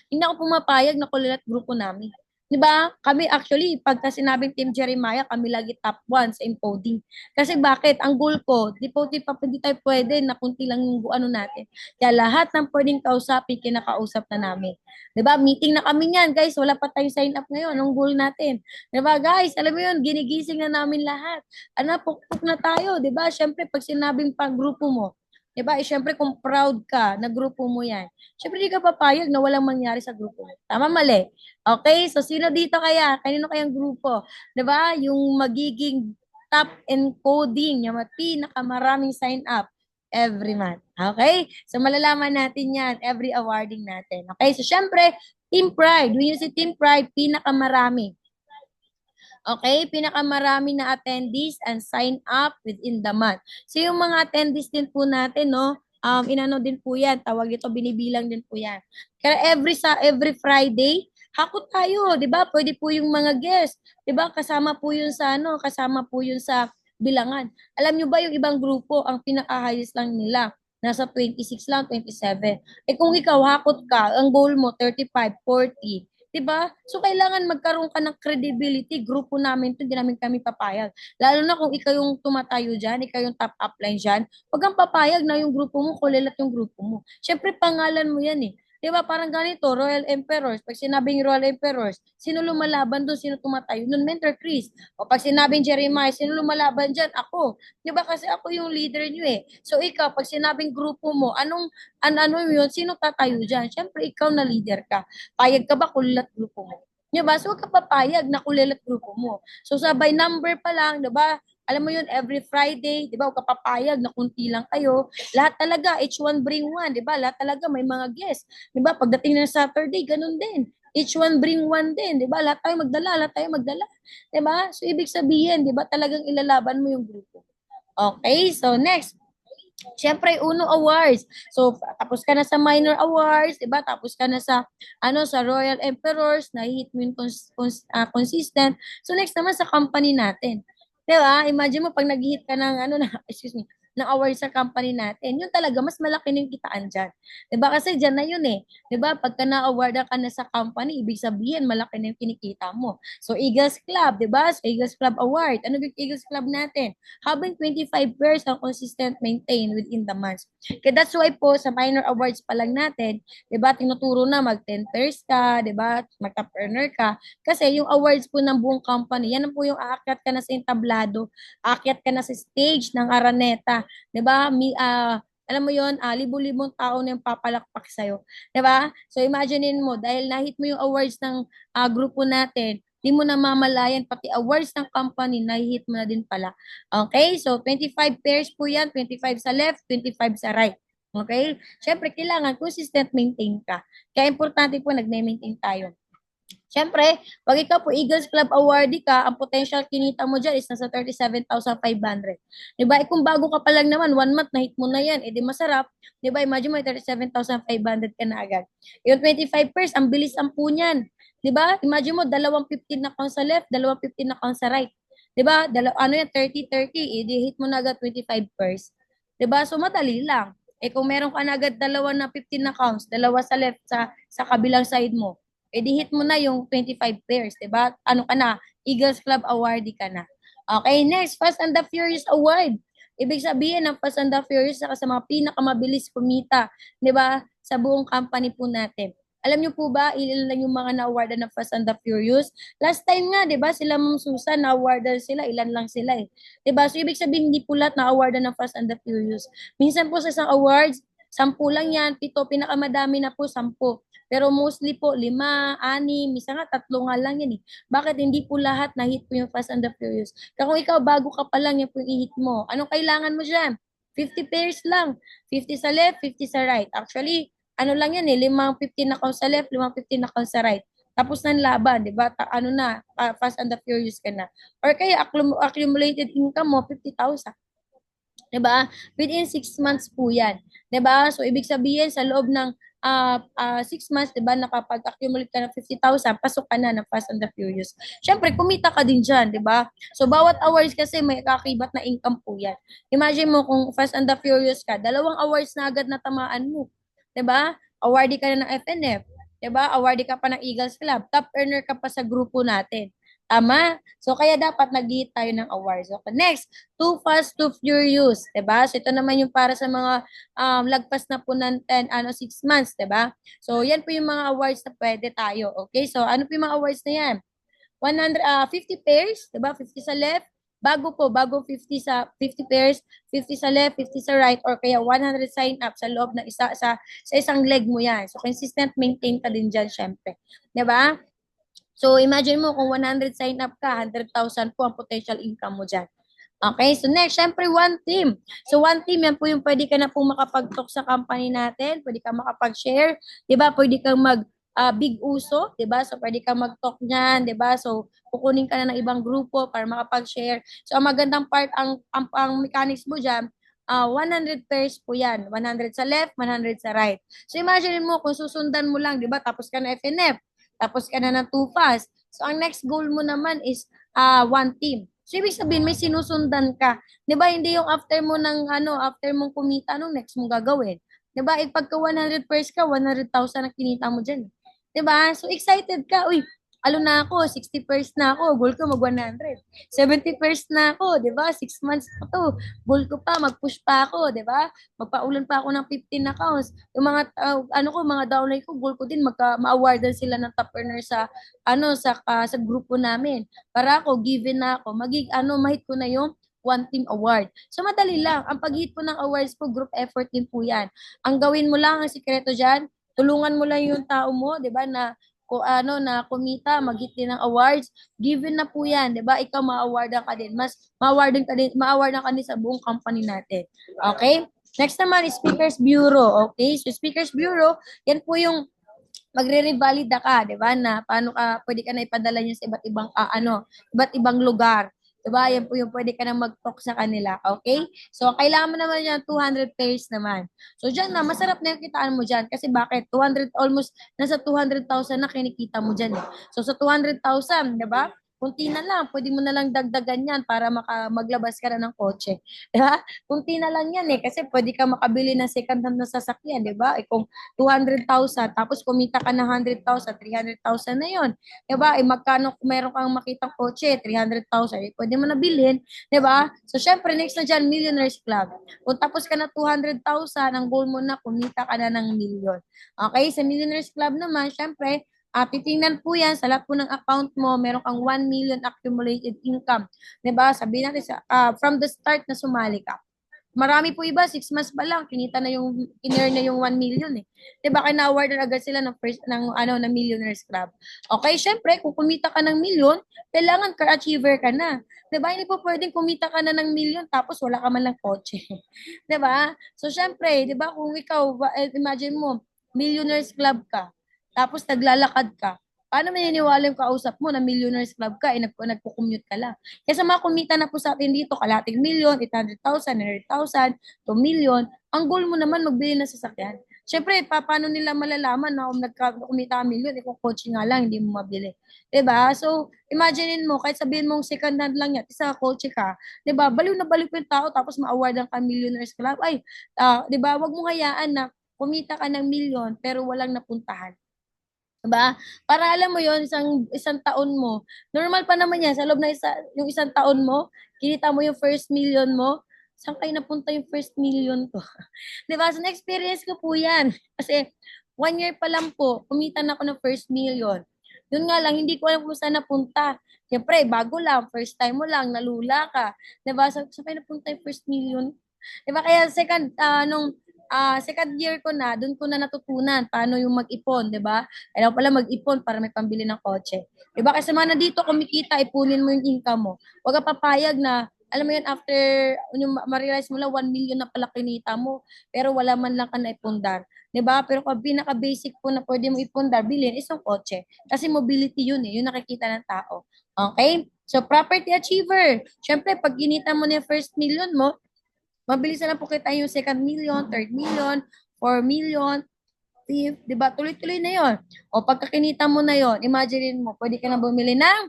hindi ako pumapayag na kulilat grupo namin. 'Di ba? Kami actually, pagka sinabing Team Jeremiah, kami lagi top 1 sa encoding. Kasi bakit? Ang goal ko, hindi tayo pwede na kunti lang yung ano natin. Kaya lahat ng pwedeng kausapin, kinakausap na namin. 'Di ba? Meeting na kami niyan, guys. Wala pa tayong sign up ngayon. Anong goal natin? 'Di ba, guys? Alam mo yun, ginigising na namin lahat. Ano, pukpuk na tayo, 'di ba? Syempre, pag sinabing pag grupo mo, 'di ba? Syempre, kung proud ka na grupo mo 'yan, syempre di ka papayag na walang mangyari sa grupo mo. Tama, mali? Okay, so sino dito kaya? Kanino kayang grupo? 'Di ba? Yung magiging top encoding, yung pinakamaraming sign up every month. Okay? So malalaman natin 'yan every awarding natin. Okay? So syempre, Team Pride. When you see Team Pride, pinakamarami. Okay? Pinakamarami na attendees and sign up within the month. So yung mga attendees din po natin, no, inano din po yan, tawag ito, binibilang din po yan. Kaya every Friday, hakot tayo, 'di ba? Pwede po yung mga guest, 'di ba? Kasama po yun sa ano, kasama po yun sa bilangan. Alam nyo ba yung ibang grupo, ang pinaka-highest lang nila, nasa 26 lang, 27. Eh kung ikaw hakot ka, ang goal mo 35, 40, 'di ba? So kailangan magkaroon ka ng credibility. Grupo namin 'to, hindi namin kami papayag. Lalo na kung ikaw yung tumatayo diyan, ikaw yung top upline diyan, wag kang papayag na yung grupo mo kulilat yung grupo mo. Syempre pangalan mo 'yan eh. 'Di ba? Parang ganito, Royal Emperors. Pag sinabing Royal Emperors, sino lumalaban doon? Sino tumatayo? Nun Mentor Chris. O pag sinabing Jeremiah, sino lumalaban diyan? Ako. 'Di ba? Kasi ako yung leader niyo eh. So ikaw, pag sinabing grupo mo, ano yun? Sino tatayo diyan? Syempre ikaw na leader ka. Payag ka ba kulilat grupo mo? 'Di ba? So, huwag ka papayag na kulilat grupo mo. So, sabay number pa lang, 'di ba? Alam mo yun, every Friday, 'di ba? Huwag ka papayag na kunti lang kayo. Lahat talaga, each one bring one, 'di ba? Lahat talaga may mga guests. 'Di ba? Pagdating ng Saturday, ganun din. Each one bring one din, 'di ba? Lahat tayo magdala, 'di ba? So, ibig sabihin, 'di ba? Talagang ilalaban mo yung grupo. Okay, so next, Siyempre, Uno Awards. So, tapos ka na sa minor awards, 'di ba? Tapos ka na sa sa Royal Emperors, na-hit mo yung consistent. So, next naman sa company natin. 'Di ba? Imagine mo pag nag-hit ka ng excuse me, ng awards sa company natin. Yun talaga mas malaki ng kitaan diyan. 'Di ba? Kasi diyan na yun eh. 'Di ba? Pagka na-awardan ka na sa company, ibig sabihin malaki na yung kinikita mo. So, Eagles Club, 'di ba? So, Eagles Club Award. Ano yung Eagles Club natin? Habang 25 pairs ang consistent maintain within the months. Kaya that's why po sa minor awards pa lang natin, 'di ba, tinuturo na mag 10 pairs ka, 'di ba, mag-top earner ka. Kasi yung awards po ng buong company, yan po yung aakyat ka na sa entablado, aakyat ka na sa stage ng Araneta, 'di ba? Alam mo yon, libo-libong tao na yung papalakpak sa'yo. 'Di ba? So imaginein mo, dahil nahit mo yung awards ng grupo natin, di mo na mamalayan, pati awards ng company, nahihit mo na din pala. Okay? So, 25 pairs po yan. 25 sa left, 25 sa right. Okay? Siyempre, kailangan consistent maintain ka. Kaya importante po, nag-maintain tayo. Siyempre, pag ikaw po Eagles Club awardee ka, ang potential kinita mo dyan is nasa 37,500. Diba? Eh kung bago ka pa lang naman, 1 month na hit mo na yan, eh di masarap. Diba? Imagine mo, 37,500 ka na agad. Yung 25 pairs, ang bilis ang po niyan. Diba? Imagine mo, 15 na count sa left, 15 na count sa right. Diba? Ano yan, 30-30, eh di hit mo na agad 25 pairs. Diba? So, madali lang. Eh kung meron ka na agad dalawa na 15 na counts, dalawa sa left, sa kabilang side mo, edi hit mo na yung 25 pairs, 'di ba? Ano ka na, Eagles Club awardee ka na. Okay, next, Fast and the Furious Award. Ibig sabihin ng Fast and the Furious sa mga pinakamabilis kumita, 'di ba? Sa buong company po natin. Alam niyo po ba, ilan lang yung mga na-awardan ng Fast and the Furious? Last time nga, 'di ba, sila Ma'am Susan na-awardan sila, ilan lang sila eh. 'Di ba? So ibig sabihin hindi po lahat na-awardan ng Fast and the Furious. Minsan po sa isang awards, 10 lang yan, 7, pinakamadami na po 10. Pero mostly po, 5, 6, minsan nga 3 nga lang yan eh. Bakit hindi po lahat na-hit po yung Fast and the Furious? Kaya kung ikaw, bago ka pa lang, yan po yung i-hit mo. Anong kailangan mo dyan? 50 pairs lang. 50 sa left, 50 sa right. Actually, ano lang yan eh, 5, 15 na count sa left, 5, 15 na count sa right. Tapos ng laban, di ba? Fast and the Furious ka na. Or kaya, accumulated income mo, 50,000. 'Di ba? Within 6 months po 'yan. 'Di ba? So ibig sabihin sa loob ng 6 months, 'di ba, nakapag-accumulate ka ng 50,000, pasok ka na ng Fast and the Furious. Siyempre, kumita ka din diyan, 'di ba? So bawat awards kasi may kakibat na income po 'yan. Imagine mo kung Fast and the Furious ka, dalawang awards na agad na tamaan mo, 'di ba? Awardee ka na ng FNF, 'di ba? Awardee ka pa ng Eagles Club, top earner ka pa sa grupo natin. Tama? So, kaya dapat nag-hit tayo ng awards. Okay, next, Too Fast, Too Furious. Diba? So, ito naman yung para sa mga lagpas na po ng 6 months. Diba? So, yan po yung mga awards na pwede tayo. Okay? So, ano po yung mga awards na yan? 50 pairs, 'di ba? 50 sa left, bago 50 sa 50 pairs, 50 sa left, 50 sa right, or kaya 100 sign up sa loob ng sa isang leg mo 'yan. So consistent maintain ka din diyan syempre, 'di ba? So imagine mo kung 100 sign up ka, 100,000 po ang potential income mo diyan. Okay, so next, syempre one team. So one team, yan po yung pwede ka na po makapag-talk sa company natin, pwede ka makapag-share, 'di ba? Pwede kang big uso, 'di ba? So pwede kang mag-talk niyan, 'di ba? So kukunin ka na ng ibang grupo para makapag-share. So ang magandang part ang mechanics mo diyan, 100 pairs po yan. 100 sa left, 100 sa right. So imagine mo kung susundan mo lang, 'di ba? Tapos ka na FNF, tapos ka na ng too fast. So ang next goal mo naman is one team. So, ibig sabihin, may sinusundan ka. Di ba, hindi yung after mo after mong kumita, anong next mong gagawin? Di ba, pagka 100 pairs ka, 100,000 ang kinita mo dyan. Di ba? So, excited ka. Uy, na ako, 60 pairs na ako, goal ko mag 100. 70 pairs na ako, di ba? 6 months pa to. Goal ko pa, mag-push pa ako, di ba? Magpaulan pa ako ng 15 accounts. Yung mga, mga downline ko, goal ko din, ma-awardan sila ng top earner sa grupo namin. Para ako, given na ako, mahit ko na yung one team award. So, madali lang. Ang pag-hit po ng awards po, group effort din po yan. Ang gawin mo lang, ang sikreto dyan, tulungan mo lang yung tao mo, di ba, na kumita, mag-hit din ng awards, given na po yan, di ba? Ikaw ma-awardan ka din. Ma-awardan ka din sa buong company natin. Okay? Next naman is Speakers Bureau. Okay? So, Speakers Bureau, yan po yung magre-revalida ka, 'di ba? Na paano pwede ka na ipadala niyo sa iba't ibang lugar. 'Di ba? Yan po yung pwede ka na mag-talk sa kanila, okay? So kailangan mo naman yan 200 pairs naman. So diyan na masarap na yung kitaan mo diyan kasi bakit? 200 almost nasa 200,000 na kinikita mo diyan eh. So sa 200,000, 'di ba? Kunti na lang, pwede mo na lang dagdagan yan para maglabas ka na ng kotse. Di ba? Kunti na lang yan eh, kasi pwede ka makabili ng second hand na sasakyan, di ba? Kung 200,000, tapos kumita ka ng 100,000, 300,000 na yon. Diba? Magkano kung meron kang makitang kotse, 300,000, pwede mo na bilhin, diba? So, syempre, next na dyan, Millionaires Club. Kung tapos ka na 200,000, ang goal mo na, kumita ka na ng million. Okay? Sa Millionaires Club naman, syempre, titingnan po yan sa lahat po ng account mo, meron kang 1 million accumulated income. Diba? Sabihin natin, from the start na sumali ka. Marami po iba, 6 months pa lang, in-earn na yung 1 million eh. Diba, kina-award na agad sila ng Millionaires Club. Okay, syempre, kung kumita ka ng million, kailangan car achiever ka na. Diba, hindi po pwedeng kumita ka na ng million tapos wala ka man lang kotse. Diba? So, syempre, diba, kung ikaw, imagine mo, Millionaires Club ka, tapos naglalakad ka, paano maniniwala yung kausap mo na Millionaires Club ka, nagpo-commute ka lang. Kasi mga kumita na po sa atin dito, kalating milyon, 800,000, 900,000, 2 million, ang goal mo naman magbili ng sasakyan. Siyempre, paano nila malalaman na kung kumita ka milyon, kung kotse nga lang, hindi mo mabili. Diba? So, imaginein mo, kahit sabihin mong second hand lang yan, isa kotse ka, diba? Baliw na baliw yung tao, tapos ma-awardan ka Millionaires Club. Ay, diba? Wag mo hayaan na kumita ka ng milyon, pero walang napuntahan. Diba? Para alam mo yon isang taon mo. Normal pa naman yan. Sa loob ng yung isang taon mo, kinita mo yung first million mo, saan kayo napunta yung first million ko? Diba? So, na-experience ko po yan. Kasi, 1 year pa lang po, kumita na ako ng first million. Yun nga lang, hindi ko alam kung saan napunta. Siyempre, bago lang, first time mo lang, nalula ka. Diba? Saan kayo napunta yung first million? Diba? Kaya second year ko na, doon ko na natutunan paano yung mag-ipon, 'di ba? Kailangan pala mag-ipon para may pambili ng kotse. 'Di ba? Kasi man dito kumikita, ipunin mo yung income mo. Huwag ka papayag na alam mo yun, after yung ma-realize mo lang 1 million na pala kinita mo, pero wala man lang ka na ipundar. 'Di ba? Pero kung pinaka-basic po na pwede mo ipundar, bilhin is yung kotse. Kasi mobility yun eh, yung nakikita ng tao. Okay? So, property achiever. Siyempre, pag ginita mo na yung first million mo, mabilis na lang po kita yung second million, third million, 4 million, fifth, di ba? Tuloy-tuloy na yon. O pagkakinita mo na yon, imagine mo, pwede ka na bumili ng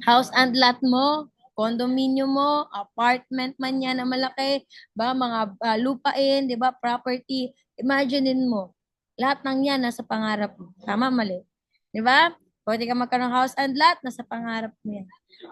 house and lot mo, condominium mo, apartment man yan na malaki, ba, mga lupain, di ba, property. Imaginein mo, lahat ng yan nasa pangarap mo. Tama, mali. Di ba? Pwede ka magkaroon ng house and lot, nasa pangarap mo yan.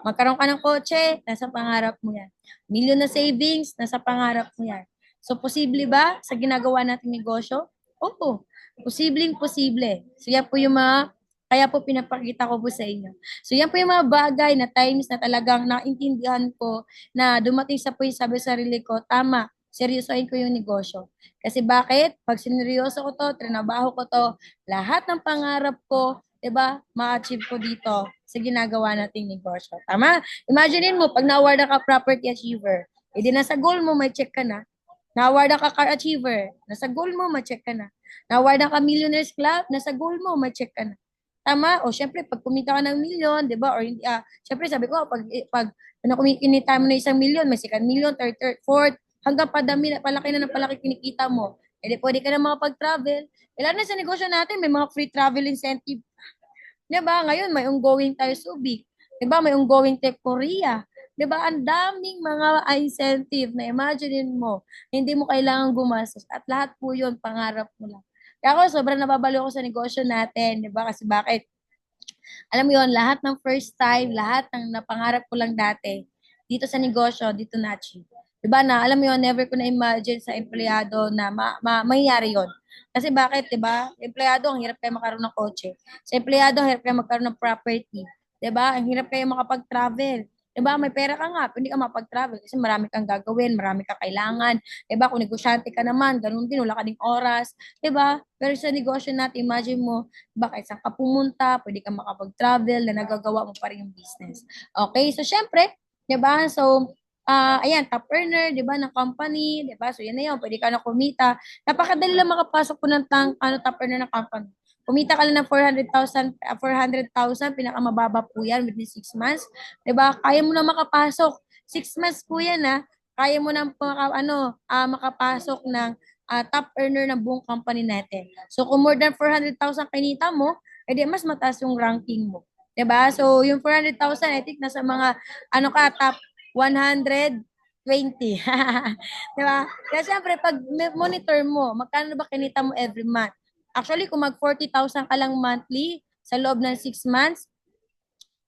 Magkaroon ka ng kotse, nasa pangarap mo yan. Milyon na savings, nasa pangarap mo yan. So, posible ba sa ginagawa nating negosyo? Oo. Posibleng posible. So, yan po yung mga kaya po pinapakita ko po sa inyo. So yan po yung mga bagay na times na talagang naintindihan ko na dumating sa point sabi sa sarili ko, tama, seryosohin ko yung negosyo. Kasi bakit? Pag sineryoso ko to, trinabaho ko to, lahat ng pangarap ko, 'di ba, ma-achieve ko dito sa ginagawa nating negosyo. Tama? Imaginein mo, pag na-award ka property achiever, edi nasa goal mo, may check ka na. Na-award ka car achiever, nasa goal mo, may check ka na. Na-award ka millionaires club, nasa goal mo, may check ka na. Tama? O syempre, pag kumita ka ng milyon, di ba? Or hindi, syempre sabi ko, pag kumikita mo na 1 milyon, may second million, third, fourth, hanggang padami, palaki na ng palaki kinikita mo. E di pwede ka na makapag-travel. Ilan na sa negosyo natin, may mga free travel incentive. Di ba? Ngayon, may ongoing tayo Subic. Di ba? May ongoing tayo Korea. Di ba? Ang daming mga incentive na imaginein mo, hindi mo kailangan gumastos. At lahat po yun, pangarap mo lang. Kaya ako, sobrang nababalo ako sa negosyo natin, di ba? Kasi bakit? Alam mo yon, lahat ng first time, lahat ng napangarap ko lang dati, dito sa negosyo, dito na-achieve. Di ba na, alam mo yon, never ko na-imagine sa empleyado na mangyayari yon. Kasi bakit, di ba? Empleyado, ang hirap kayo makaroon ng kotse. Sa empleyado, ang hirap kayo magkaroon ng property. Di ba? Ang hirap kayo makapag-travel. Diba, may pera ka nga, hindi ka mapag-travel kasi marami kang gagawin, marami kang kailangan. Diba, kung negosyante ka naman, ganun din, wala ka ding oras. Diba? Pero sa negosyo natin, imagine mo, diba, kahit saan ka pumunta, pwede ka makapag-travel na nagagawa mo pa rin yung business. Okay, so syempre, diba, so, ayan, top earner, diba, ng company, diba, so yan na yun, pwede ka na kumita. Napakadali lang makapasok po ng top earner ng company. Kumita ka lang ng 400,000, 400,000, pinakamababa po yan within 6 months. 'Di ba? Kaya mo na makapasok. 6 months po yan, ha. Kaya mo na makapasok ng top earner ng buong company natin. So, kung more than 400,000 kinita mo, edi mas mataas yung ranking mo. 'Di ba? So, yung 400,000, I think nasa mga, top 120. 'Di ba? Kaya syempre, pag monitor mo, magkano ba kinita mo every month? Actually, kung mag 40,000 ka lang monthly sa loob ng 6 months,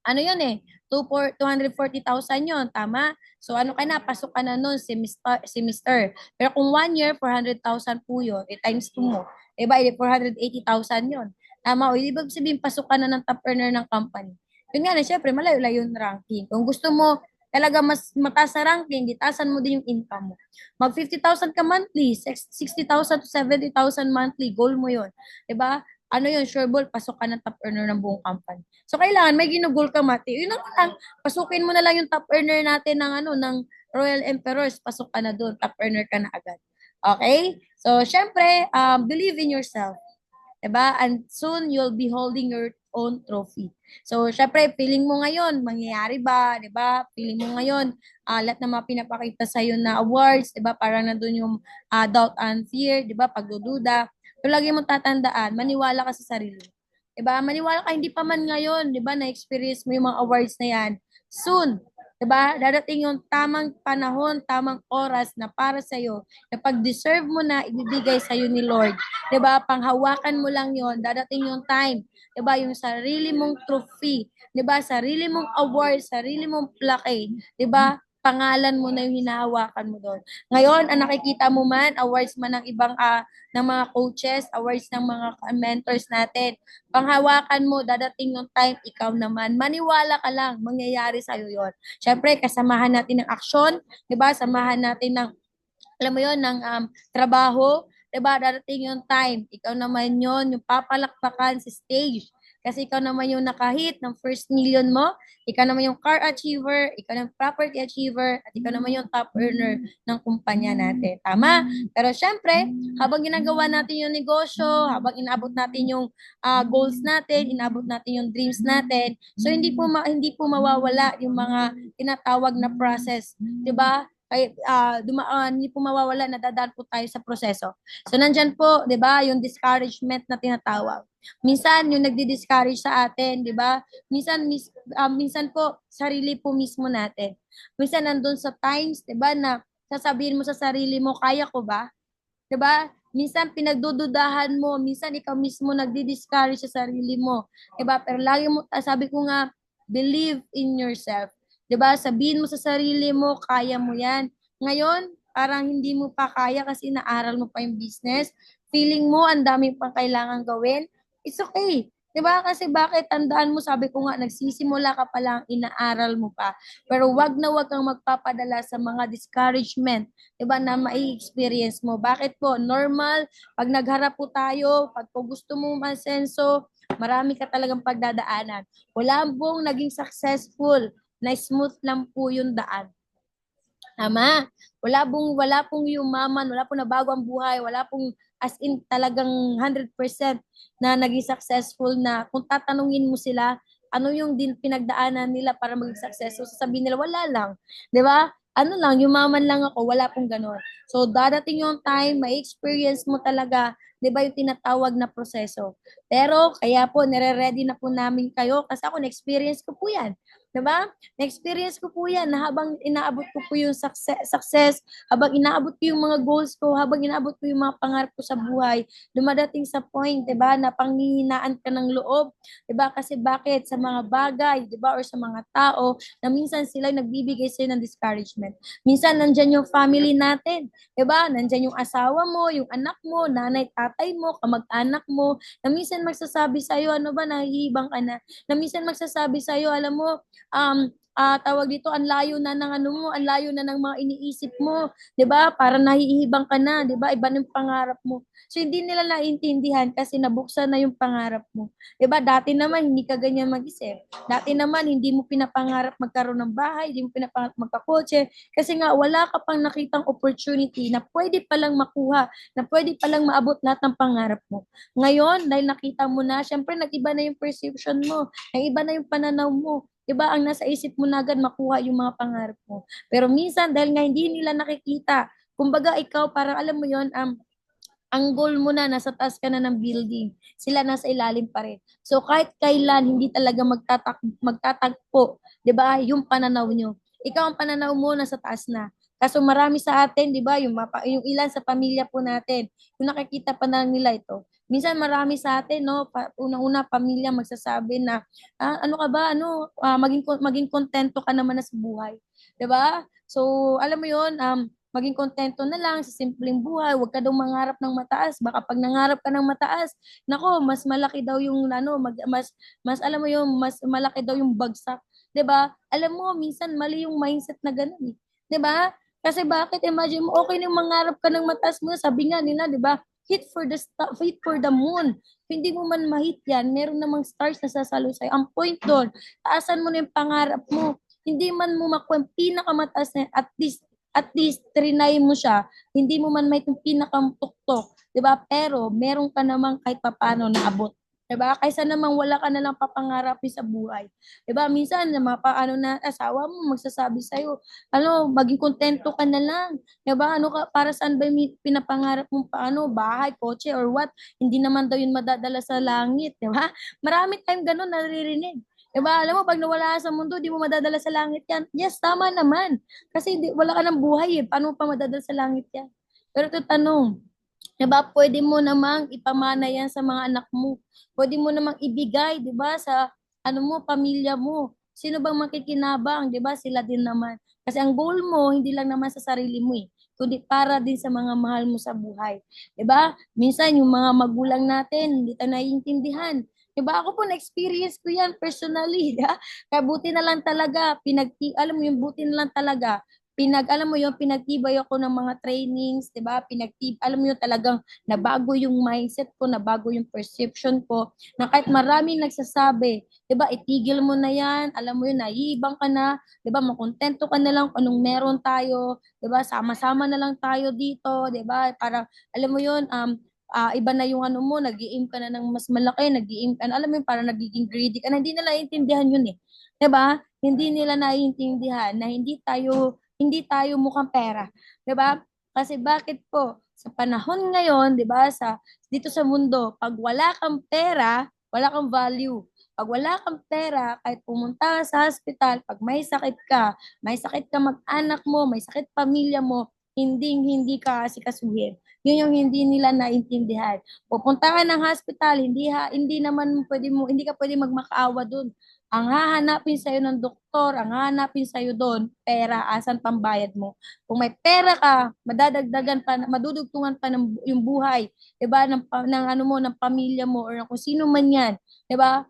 ano yun eh, 240,000 yun, tama? So ano ka na, pasok ka na nun, semester. Pero kung 1 year, 400,000 po yun, times 2 mo, diba, 480,000 yun. Tama, o ibig sabihin, pasok ka na ng top earner ng company. Yun nga na, syempre, malayo-layo yung ranking. Kung gusto mo talaga mas mataas sa ranking, ditasan mo din yung income mo. Mag 50,000 ka monthly, 60,000 to 70,000 monthly, goal mo yun. Diba? Ano yun, sure ball, pasok ka ng top earner ng buong company. So, kailangan may ginugol ka, Mati. Yun lang, pasukin mo na lang yung top earner natin ng Royal Emperors, pasok ka na doon, top earner ka na agad. Okay? So, syempre, believe in yourself. Diba? And soon, you'll be holding your own trophy. So, syempre, feeling mo ngayon, mangyayari ba? Diba? Feeling mo ngayon, lahat na mga pinapakita sa'yo na awards, diba? Parang nandun yung doubt and fear, diba? Pagdududa. Pero lagi mong tatandaan, maniwala ka sa sarili. Diba? Maniwala ka, hindi pa man ngayon, diba? Na-experience mo yung mga awards na yan. Soon, diba? Dadating yung tamang panahon, tamang oras na para sa'yo, na pag-deserve mo na, ibibigay sa'yo ni Lord. Diba? Panghawakan mo lang yon, dadating yung time. Diba? Yung sarili mong trophy. Diba? Sarili mong award, sarili mong plaque. Diba? Pangalan mo na yung hinahawakan mo doon. Ngayon, ang nakikita mo man, awards man ng ibang ng mga coaches, awards ng mga mentors natin. Panghawakan mo, dadating yung time, ikaw naman. Maniwala ka lang, mangyayari sa'yo yon. Siyempre, kasamahan natin ng aksyon, di ba? Samahan natin ng, alam mo yon, ng trabaho, di ba? Dadating yung time, ikaw naman yon, yung papalakpakan sa stage. Kasi ikaw naman yung nakahit ng first million mo, ikaw naman yung car achiever, ikaw naman property achiever, at ikaw naman yung top earner ng kumpanya natin. Tama? Pero syempre, habang ginagawa natin yung negosyo, habang inaabot natin yung goals natin, inaabot natin yung dreams natin, so hindi po mawawala yung mga tinatawag na process, 'di ba? kay hindi po mawawala, nadadaan po tayo sa proseso. So nandyan po, 'di ba, yung discouragement na tinatawag. Minsan yung nagdi-discourage sa atin, 'di ba? Minsan po sarili po mismo natin. Minsan nandun sa times, 'di ba, na sasabihin mo sa sarili mo, kaya ko ba? 'Di ba? Minsan pinagdududahan mo, minsan ikaw mismo nagdi-discourage sa sarili mo, 'di ba? Pero lagi mo, sabi ko nga, believe in yourself. 'Di ba? Sabihin mo sa sarili mo, kaya mo 'yan. Ngayon, parang hindi mo pa kaya kasi naaral mo pa yung business. Feeling mo ang dami pang kailangan gawin. It's okay. 'Di ba? Kasi bakit, tandaan mo, sabi ko nga, nagsisimula ka pa lang, inaaral mo pa. Pero wag na wag kang magpapadala sa mga discouragement, 'di ba, na mai-experience mo. Bakit po? Normal, pag nagharap po tayo, pag po gusto mo masenso, marami ka talagang pagdadaanan. Wala pong naging successful na smooth lang po yung daan. Tama. Wala pong yumaman, wala pong nabago ang buhay, wala pong as in talagang 100% na naging successful, na kung tatanungin mo sila, ano yung din pinagdaanan nila para maging successful, sasabihin nila, wala lang. 'Di ba? Ano lang, yumaman lang ako, wala pong ganon. So, dadating yung time, may experience mo talaga, 'di ba, yung tinatawag na proseso. Pero, kaya po, nire-ready na po namin kayo, kasi ako, na-experience ko po yan. 'Di ba? Na-experience ko po yan, na habang inaabot ko po yung success, habang inaabot ko yung mga goals ko, habang inaabot ko yung mga pangarap ko sa buhay, dumadating sa point, 'di ba, na panghihinaan ka ng loob, 'di ba? Kasi bakit? Sa mga bagay, 'di ba, or sa mga tao na minsan sila nagbibigay sa'yo ng discouragement. Minsan nandiyan yung family natin, 'di ba? Nandiyan yung asawa mo, yung anak mo, nanay, tatay mo, kamag-anak mo, na minsan magsasabi sa'yo, ano ba, nahihibang ka na minsan magsasabi sa'yo, alam mo, tawag dito, ang layo na ng ano mo, ang layo na ng mga iniisip mo, 'di ba? Para nahihibang ka na, 'di ba? Iba na yung pangarap mo. So hindi nila naintindihan kasi nabuksan na yung pangarap mo. 'Di ba? Dati naman hindi ka ganyan mag-isip. Dati naman hindi mo pinapangarap magkaroon ng bahay, hindi mo pinapangarap magkakotse, kasi nga wala ka pang nakitang opportunity na pwede palang makuha, na pwede palang maabot lahat ng pangarap mo. Ngayon, dahil nakita mo na, syempre nag-iba na yung perception mo, nag-iba na yung pananaw mo. 'Di ba, ang nasa isip mo na agad makuha yung mga pangarap mo. Pero minsan dahil nga hindi nila nakikita, kumbaga ikaw parang alam mo yon, ang goal mo na nasa taas ka na ng building, sila nasa ilalim pa rin. So kahit kailan hindi talaga magtatagpo, 'di ba, yung pananaw nyo. Ikaw ang pananaw mo nasa taas na. Kaso marami sa atin, 'di ba, yung ilan sa pamilya po natin, yung nakikita pa na nila ito. Minsan marami sa atin, no, unang-una pamilya magsasabi na, ano ka ba, ano, maging kontento ka naman na sa buhay. 'Di ba? So, alam mo 'yon, maging kontento na lang sa simpleng buhay, huwag ka daw mangarap ng mataas. Baka pag nangarap ka ng mataas, nako, mas malaki daw yung ano, mas alam mo yung mas malaki daw yung bagsak, 'di ba? Alam mo, minsan mali yung mindset na gano'n eh. 'Di ba? Kasi bakit, imagine mo, okay na yung mangarap ka ng mataas mo, sabi nga nila, 'di ba? Hit for the moon. Kung hindi mo man ma-hit yan, meron namang stars na sasalo sa'yo. Ang point doon, taasan mo na yung pangarap mo. Hindi man mo makuha yung pinakamataas na yan, at least trinay mo siya, hindi mo man may itong pinakatuktok, 'di ba? Pero meron ka namang kahit papaano naabot, 'di ba? Kaysa namang wala ka na lang papangarapin sa buhay. 'Di ba? Minsan na mapaano na asawa mo magsasabi sa iyo, ano, maging kontento ka na lang, 'di ba? Ano ka, para saan ba yung pinapangarap mong paano, bahay, kotse or what? Hindi naman daw yun madadala sa langit, 'di ba? Marami tayong ganun naririnig. 'Di ba? Alam mo, pag nawala ka sa mundo, di mo madadala sa langit yan. Yes, tama naman. Kasi wala ka ng buhay eh. Paano mo pa madadala sa langit yan? Pero ito tanong, 'di ba, pwede mo namang ipamana yan sa mga anak mo. Pwede mo namang ibigay, 'di ba, sa ano mo, pamilya mo. Sino bang makikinabang, 'di ba? Sila din naman. Kasi ang goal mo hindi lang naman sa sarili mo eh, kundi para din sa mga mahal mo sa buhay. 'Di ba? Minsan yung mga magulang natin, hindi tayo naiintindihan. 'Di ba? Ako po na-experience ko 'yan personally, ha? Kaya buti na lang talaga alam mo yung buti na lang talaga alam mo yung pinagtibay ako ng mga trainings, 'di ba? Alam mo yung talagang nabago yung mindset ko, nabago yung perception ko, na kahit maraming nagsasabi, 'di ba? Itigil mo na 'yan, alam mo yun, naiibang ka na, 'di ba? Makontento ka na lang kung anong meron tayo, 'di ba? Sama-sama na lang tayo dito, 'di ba? Para alam mo yun, iba na yung ano mo, nag-i-aim ka na ng mas malaki, nag-i-aim ka na, alam mo yun, parang nagiging greedy ka na, hindi nila naiintindihan yun eh. 'Di ba? Hindi nila naiintindihan na hindi tayo mukhang pera. 'Di ba? Kasi bakit po? Sa panahon ngayon, 'di ba, dito sa mundo, pag wala kang pera, wala kang value. Pag wala kang pera, kahit pumunta ka sa hospital, pag may sakit ka mag-anak mo, may sakit pamilya mo, hindi ka asikasuhin. Yun yung hindi nila naintindihan. Pupunta ka ng hospital, hindi naman hindi ka pwede magmakaawa doon. Ang hahanapin sa'yo ng doktor, ang hahanapin sa'yo doon, pera, asan pambayad mo. Kung may pera ka, madudugtungan pa yung buhay, 'di ba, ng ano mo, ng pamilya mo or kung sino man 'yan, 'di ba?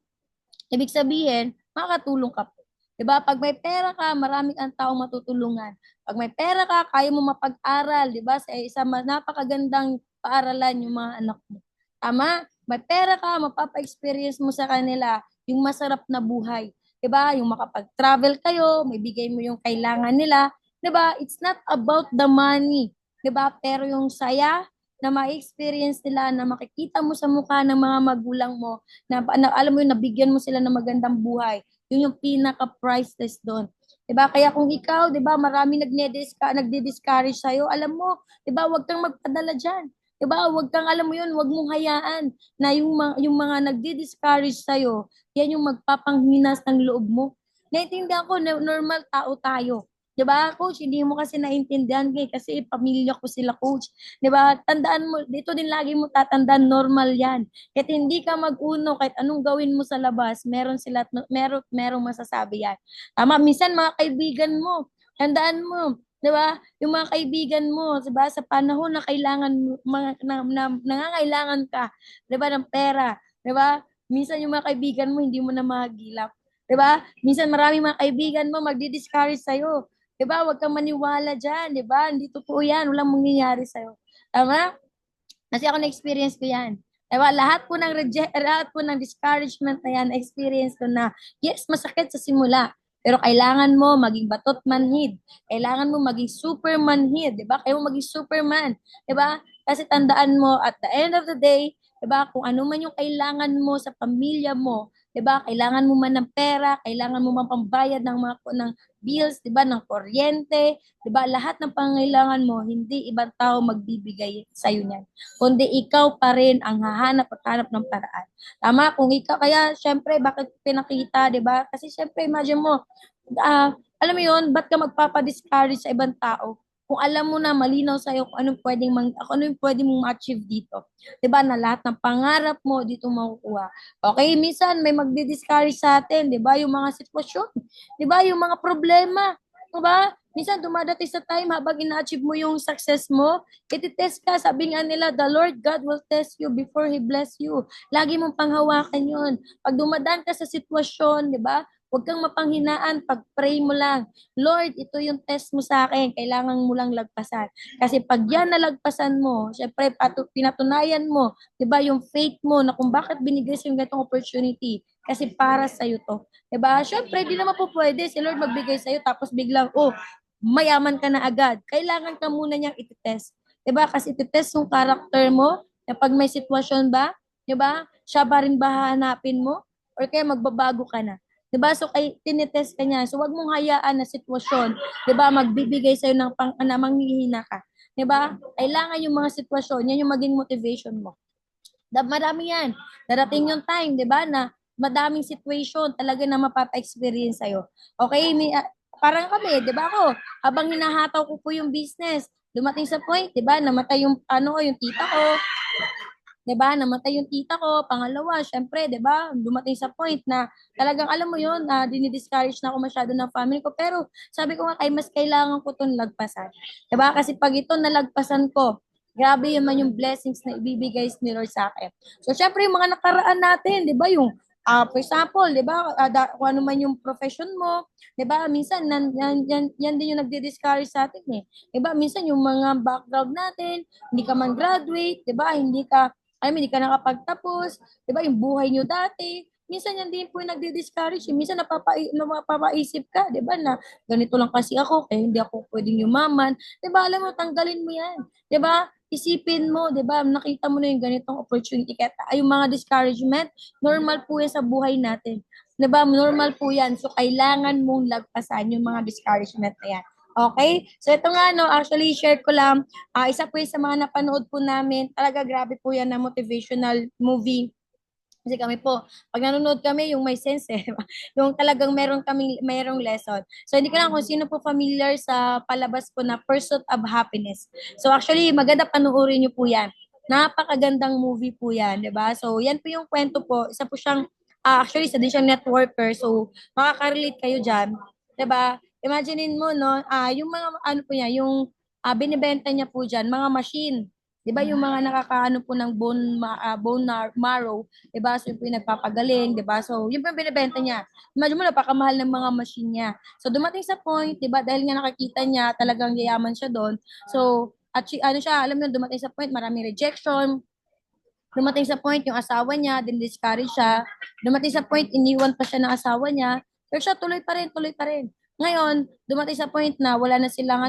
Ibig sabihin, makakatulong ka po. 'Di ba? Pag may pera ka, marami kang taong matutulungan. Pag may pera ka, kaya mo mapag-aral, 'di ba? Sa napakagandang paaralan yung mga anak mo. Tama? May pera ka, mapapa-experience mo sa kanila yung masarap na buhay. 'Di ba? Yung makapag-travel kayo, may bigay mo yung kailangan nila, 'di ba? It's not about the money, 'di ba? Pero yung saya na ma-experience nila, na makikita mo sa mukha ng mga magulang mo, na alam mo yun, nabigyan mo sila ng magandang buhay. Yun yung pinaka-priceless doon. 'Di ba? Kaya kung ikaw, 'di ba, marami nagdi-discourage sa alam mo, 'di ba, wag kang magpadala diyan. 'Di ba? Wag kang alam mo yun, wag mong hayaan na yung mga nagdi-discourage sa yan yung magpapanghinas ng loob mo. Naintindihan ko na normal tao tayo. 'Di ba, coach? Hindi mo kasi naintindihan kasi pamilya ko sila, coach. 'Di ba? Tandaan mo, dito din lagi mo tatandaan, normal 'yan. Kahit hindi ka mag-uno, kahit anong gawin mo sa labas, meron sila at merong masasabi 'yan. Tama, minsan mga kaibigan mo, tandaan mo, 'di ba? Yung mga kaibigan mo, 'di ba, sa panahon na kailangan nangangailangan ka, 'di ba, ng pera, 'di ba? Minsan yung mga kaibigan mo hindi mo na mahagilap. 'Di ba? Minsan marami mga kaibigan mo magdi-discourage sa'yo. 'Di ba? Huwag kang maniwala diyan, 'di ba? Hindi totoo 'yan, walang mangyayari sa'yo. Tama? Kasi ako na-experience ko 'yan. 'Di ba? Lahat po ng discouragement na 'yan, na-experience ko na. Yes, masakit sa simula. Pero kailangan mo maging batot manhid. Kailangan mo maging supermanhid, 'di ba? Kaya mo maging superman, 'di ba? Kasi tandaan mo, at the end of the day, 'di ba, kung ano man yung kailangan mo sa pamilya mo, 'di ba? Kailangan mo man ng pera, kailangan mo man pambayad ng bills, 'di ba, ng kuryente, 'di ba? Lahat ng pangangailangan mo, hindi ibang tao magbibigay sa iyo niyan, kundi ikaw pa rin ang hahanap at hanap ng paraan. Tama? Kung ikaw, kaya syempre bakit pinakita, 'di ba? Kasi syempre imagine mo, alam mo 'yun, ba't ka magpapa-discourage sa ibang tao? Kung alam mo na malinaw sa iyo kung ano yung pwedeng mong ma-achieve dito. 'Di ba, na lahat ng pangarap mo dito makukuha. Okay, minsan may magdi-discourage sa atin, 'di ba, yung mga sitwasyon, 'di ba, yung mga problema, 'di ba? Minsan dumadating sa time habang ina-achieve mo yung success mo, iti-test ka, sabi nga nila, the Lord God will test you before He bless you. Lagi mong panghawakan yun. Pag dumadaan ka sa sitwasyon, di ba? Huwag kang mapanghinaan, pag-pray mo lang. Lord, ito yung test mo sa akin, kailangan mo lang lagpasan. Kasi pag yan nalagpasan mo, syempre pinatunayan mo, 'di ba, yung faith mo na kung bakit binigay sa yung ganitong opportunity. Kasi para sa iyo 'to. 'Di ba? Syempre, di naman po pwede si Lord magbigay sa iyo tapos biglang, oh, mayaman ka na agad. Kailangan ka muna niyang i-test. 'Di ba? Kasi i-test yung character mo na pag may sitwasyon ba, 'di ba? Siya ba rin ba hahanapin mo? Or kaya magbabago ka na? 'Di ba? So kay tinetest ka niya. So wag mong hayaan na sitwasyon, 'di ba, magbibigay sa ng na manghihina ka. 'Di ba? Kailangan yung mga sitwasyon, yan yung maging motivation mo. Marami yan. Darating yung time, 'di ba, na madaming situation talaga na mapapa-experience sa'yo. Okay, parang kami, 'di ba, ako, habang hinahataw ko po yung business, dumating sa point, 'di ba, namatay yung tita ko, 'di ba? Namatay yung tita ko. Pangalawa, syempre, 'di ba? Dumating sa point na talagang alam mo 'yun, dinidiscourage na ako masyado ng family ko. Pero sabi ko nga, ay mas kailangan ko 'tong lagpasan. 'Di ba? Kasi pag ito nalagpasan ko, grabe naman yung blessings na ibibigay ni Lord sa akin. So syempre, yung mga nakaraan natin, 'di ba? For example, 'di ba? Kung ano man yung profession mo, 'di ba? Minsan yan din yung nagdi-discourage sa atin eh. 'Di ba? Minsan yung mga background natin, hindi ka man graduate, 'di ba? Hindi ka nakapagtapos, 'di ba, yung buhay niyo dati, minsan yan din po yung nagdi-discourage, minsan napapaisip ka, 'di ba, na ganito lang kasi ako, kaya hindi ako pwedeng yumaman, 'di ba, alam mo, tanggalin mo yan, 'di ba, isipin mo, 'di ba, nakita mo na yung ganitong opportunity, kaya yung mga discouragement, normal po yan sa buhay natin, 'di ba, normal po yan, so kailangan mong lagpasan yung mga discouragement na yan. Okay? So ito nga no, actually share ko lang, isa po 'yung sa mga napanood po namin, talaga grabe po 'yan na motivational movie. Kasi kami po, 'pag nanonood kami yung may sense, eh, yung talagang merong lesson. So hindi ko lang kung sino po familiar sa palabas po na Pursuit of Happiness. So actually maganda panoorin niyo po 'yan. Napakagandang movie po 'yan, 'di ba? So 'yan po yung kwento po, isa po siyang, actually isa din siyang networker, so makaka-relate kayo diyan, 'di ba? Imaginin mo 'no, yung mga ano po niya, yung, binebenta niya po diyan mga machine. 'Di ba yung mga nakakaano po ng bone marrow, 'di ba? So, yun po yung nagpapagaling, 'di ba? So, yun po yung binebenta niya. Imagine mo napakamahal ng mga machine niya. So, dumating sa point, 'di ba, dahil nga nakakita niya talagang yayaman siya doon. So, at ano siya, alam mo yun, dumating sa point, maraming rejection, dumating sa point yung asawa niya, din-discourage siya. Dumating sa point, iniwan pa siya ng asawa niya. Pero siya tuloy pa rin, tuloy pa rin. Ngayon, dumating sa point na wala na silang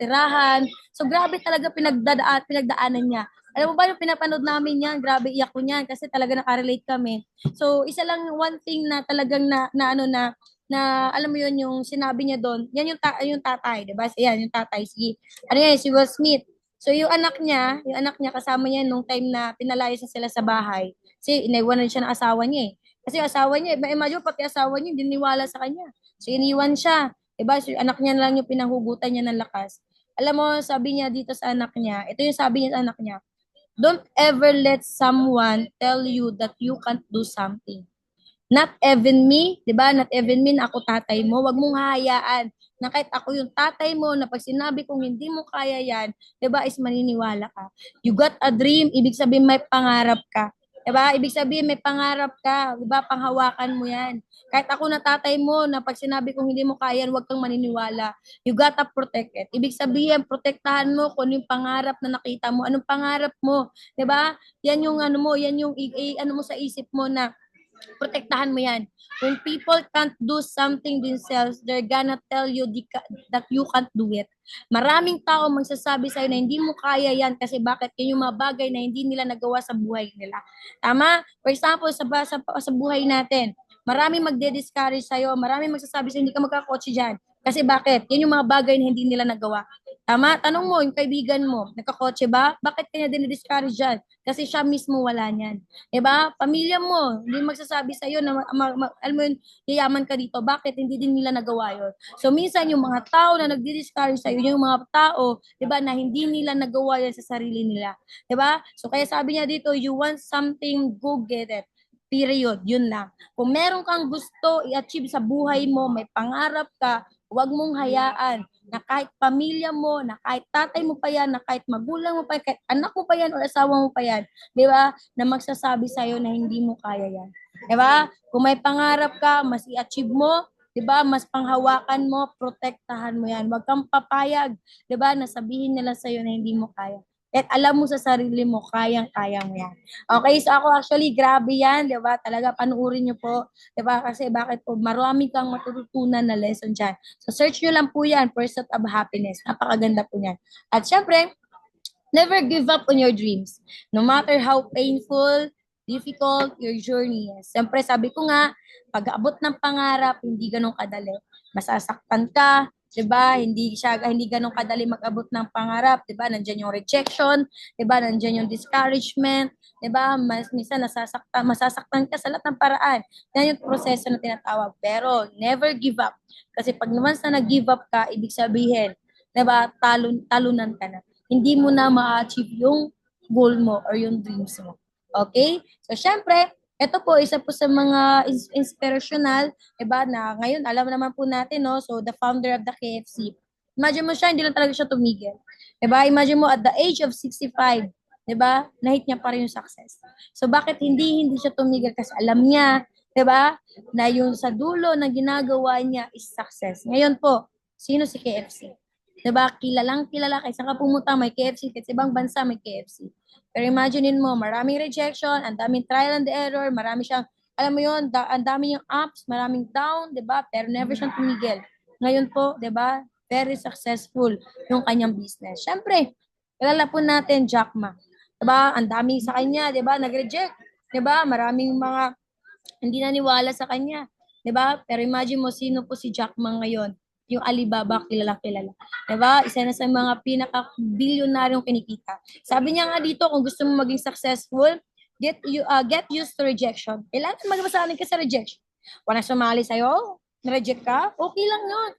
tirahan. So grabe talaga pinagdaanan niya. Alam mo ba yung pinapanood namin yan, grabe iyak ko niyan kasi talaga nakarelate kami. So isa lang one thing na talagang na alam mo yun yung sinabi niya doon, yan yung tatay, 'di ba? Yan yung tatay ano yan, si Will Smith. So yung anak niya kasama niya nung time na pinalayas na sila sa bahay. Kasi iniwanan siya ng asawa niya eh. Kasi yung asawa niya, imagine pati asawa niya, hindi niwala sa kanya. So iniwan siya. Diba? So yung anak niya lang yung pinanghugutan niya ng lakas. Alam mo, sabi niya dito sa anak niya, ito yung sabi niya sa anak niya, don't ever let someone tell you that you can't do something. Not even me, 'di ba? Not even me na ako tatay mo. Wag mong hahayaan na kahit ako yung tatay mo na pag sinabi kong hindi mo kaya 'yan, 'di ba, is maniniwala ka. You got a dream, ibig sabihin may pangarap ka. 'Di ba? Ibig sabihin may pangarap ka, 'di ba? Panghawakan mo 'yan. Kahit ako na tatay mo na pag sinabi kong hindi mo kaya, huwag kang maniniwala. You gotta protect it. Ibig sabihin, protektahan mo kung ano yung pangarap na nakita mo. Anong pangarap mo? 'Di ba? Yan yung ano mo, yan yung ano mo sa isip mo na protektahan mo yan. When people can't do something themselves, they're gonna tell you that you can't do it. Maraming tao magsasabi sa'yo na hindi mo kaya yan kasi bakit yun yung mga bagay na hindi nila nagawa sa buhay nila. Tama? For example, sa buhay natin, maraming magde-discourage sa'yo, maraming magsasabi sa'yo, hindi ka magkakotse dyan. Kasi bakit? Yan yung mga bagay na hindi nila nagawa. Tama? Tanong mo, yung kaibigan mo, nagkakotse ba? Bakit kanya din-discourage dyan? Kasi siya mismo wala niyan. 'Di ba? Pamilya mo, hindi magsasabi sa iyo na alam mo yun, yayaman ka dito. Bakit hindi din nila nagawa 'yon? So minsan yung mga tao na nagdi-discourage sa iyo, yung mga tao, 'di ba, na hindi nila nagawa 'yan sa sarili nila. 'Di ba? So kaya sabi niya dito, you want something, go get it. Period. Yun lang. Kung meron kang gusto i-achieve sa buhay mo, may pangarap ka, huwag mong hayaan na kahit pamilya mo, na kahit tatay mo pa yan, na kahit magulang mo pa yan, kahit anak mo pa yan o asawa mo pa yan, di ba, na magsasabi sa'yo na hindi mo kaya yan. Di ba? Kung may pangarap ka, mas i-achieve mo, di ba, mas panghawakan mo, protektahan mo yan. Huwag kang papayag, di ba, na sabihin nila sa'yo na hindi mo kaya. At alam mo sa sarili mo, kayang-kaya mo yan. Okay, so ako actually, grabe yan, di ba? Talaga, panuorin niyo po, di ba? Kasi bakit po, marami kang matututunan na lesson dyan. So search nyo lang po yan, Pursuit of Happiness. Napakaganda po yan. At syempre, never give up on your dreams. No matter how painful, difficult your journey is. Siyempre, sabi ko nga, pag-abot ng pangarap, hindi ganun kadali. Masasaktan ka, 'di ba? Hindi ganun kadali mag-abot ng pangarap, 'di ba? Nandiyan yung rejection, 'di ba? Nandiyan yung discouragement, 'di ba? Mas minsan masasaktan ka sa lahat ng paraan. Yan yung proseso na tinatawag. Pero never give up. Kasi pag naman sa nag-give up ka, ibig sabihin, 'di ba? Talunan ka na, hindi mo na ma-achieve yung goal mo or yung dreams mo. Okay? So, syempre, ito po, isa po sa mga inspirational, diba, na ngayon, alam naman po natin, no? So, the founder of the KFC. Imagine mo siya, hindi lang talaga siya tumigil. Diba? Imagine mo, at the age of 65, diba, na-hit niya pa rin yung success. So, bakit hindi siya tumigil? Kasi alam niya, diba, na yung sa dulo na ginagawa niya is success. Ngayon po, sino si KFC? 'Di ba? Kilalang kilala kaysa ka pumunta may KFC, kasi ibang bansa may KFC. Pero imaginein mo, maraming rejection, ang daming trial and error, marami siyang, alam mo yun, ang dami yung ups, maraming down, 'di ba? Pero never siyang tumigil. Ngayon po, 'di ba? Very successful yung kanyang business. Syempre, kilala po natin Jack Ma. 'Di ba? Ang dami sa kanya, 'di ba? Nag-reject, 'di ba? Maraming mga hindi naniwala sa kanya, 'di ba? Pero imagine mo sino po si Jack Ma ngayon. yung Alibaba, kilala. Diba? Isa na sa mga pinaka-bilyonaryong kinikita. Sabi niya nga dito, kung gusto mo maging successful, get used to rejection. Kailangan magmasanay ka sa rejection. Walang sumali sa'yo, na-reject ka, okay lang yun.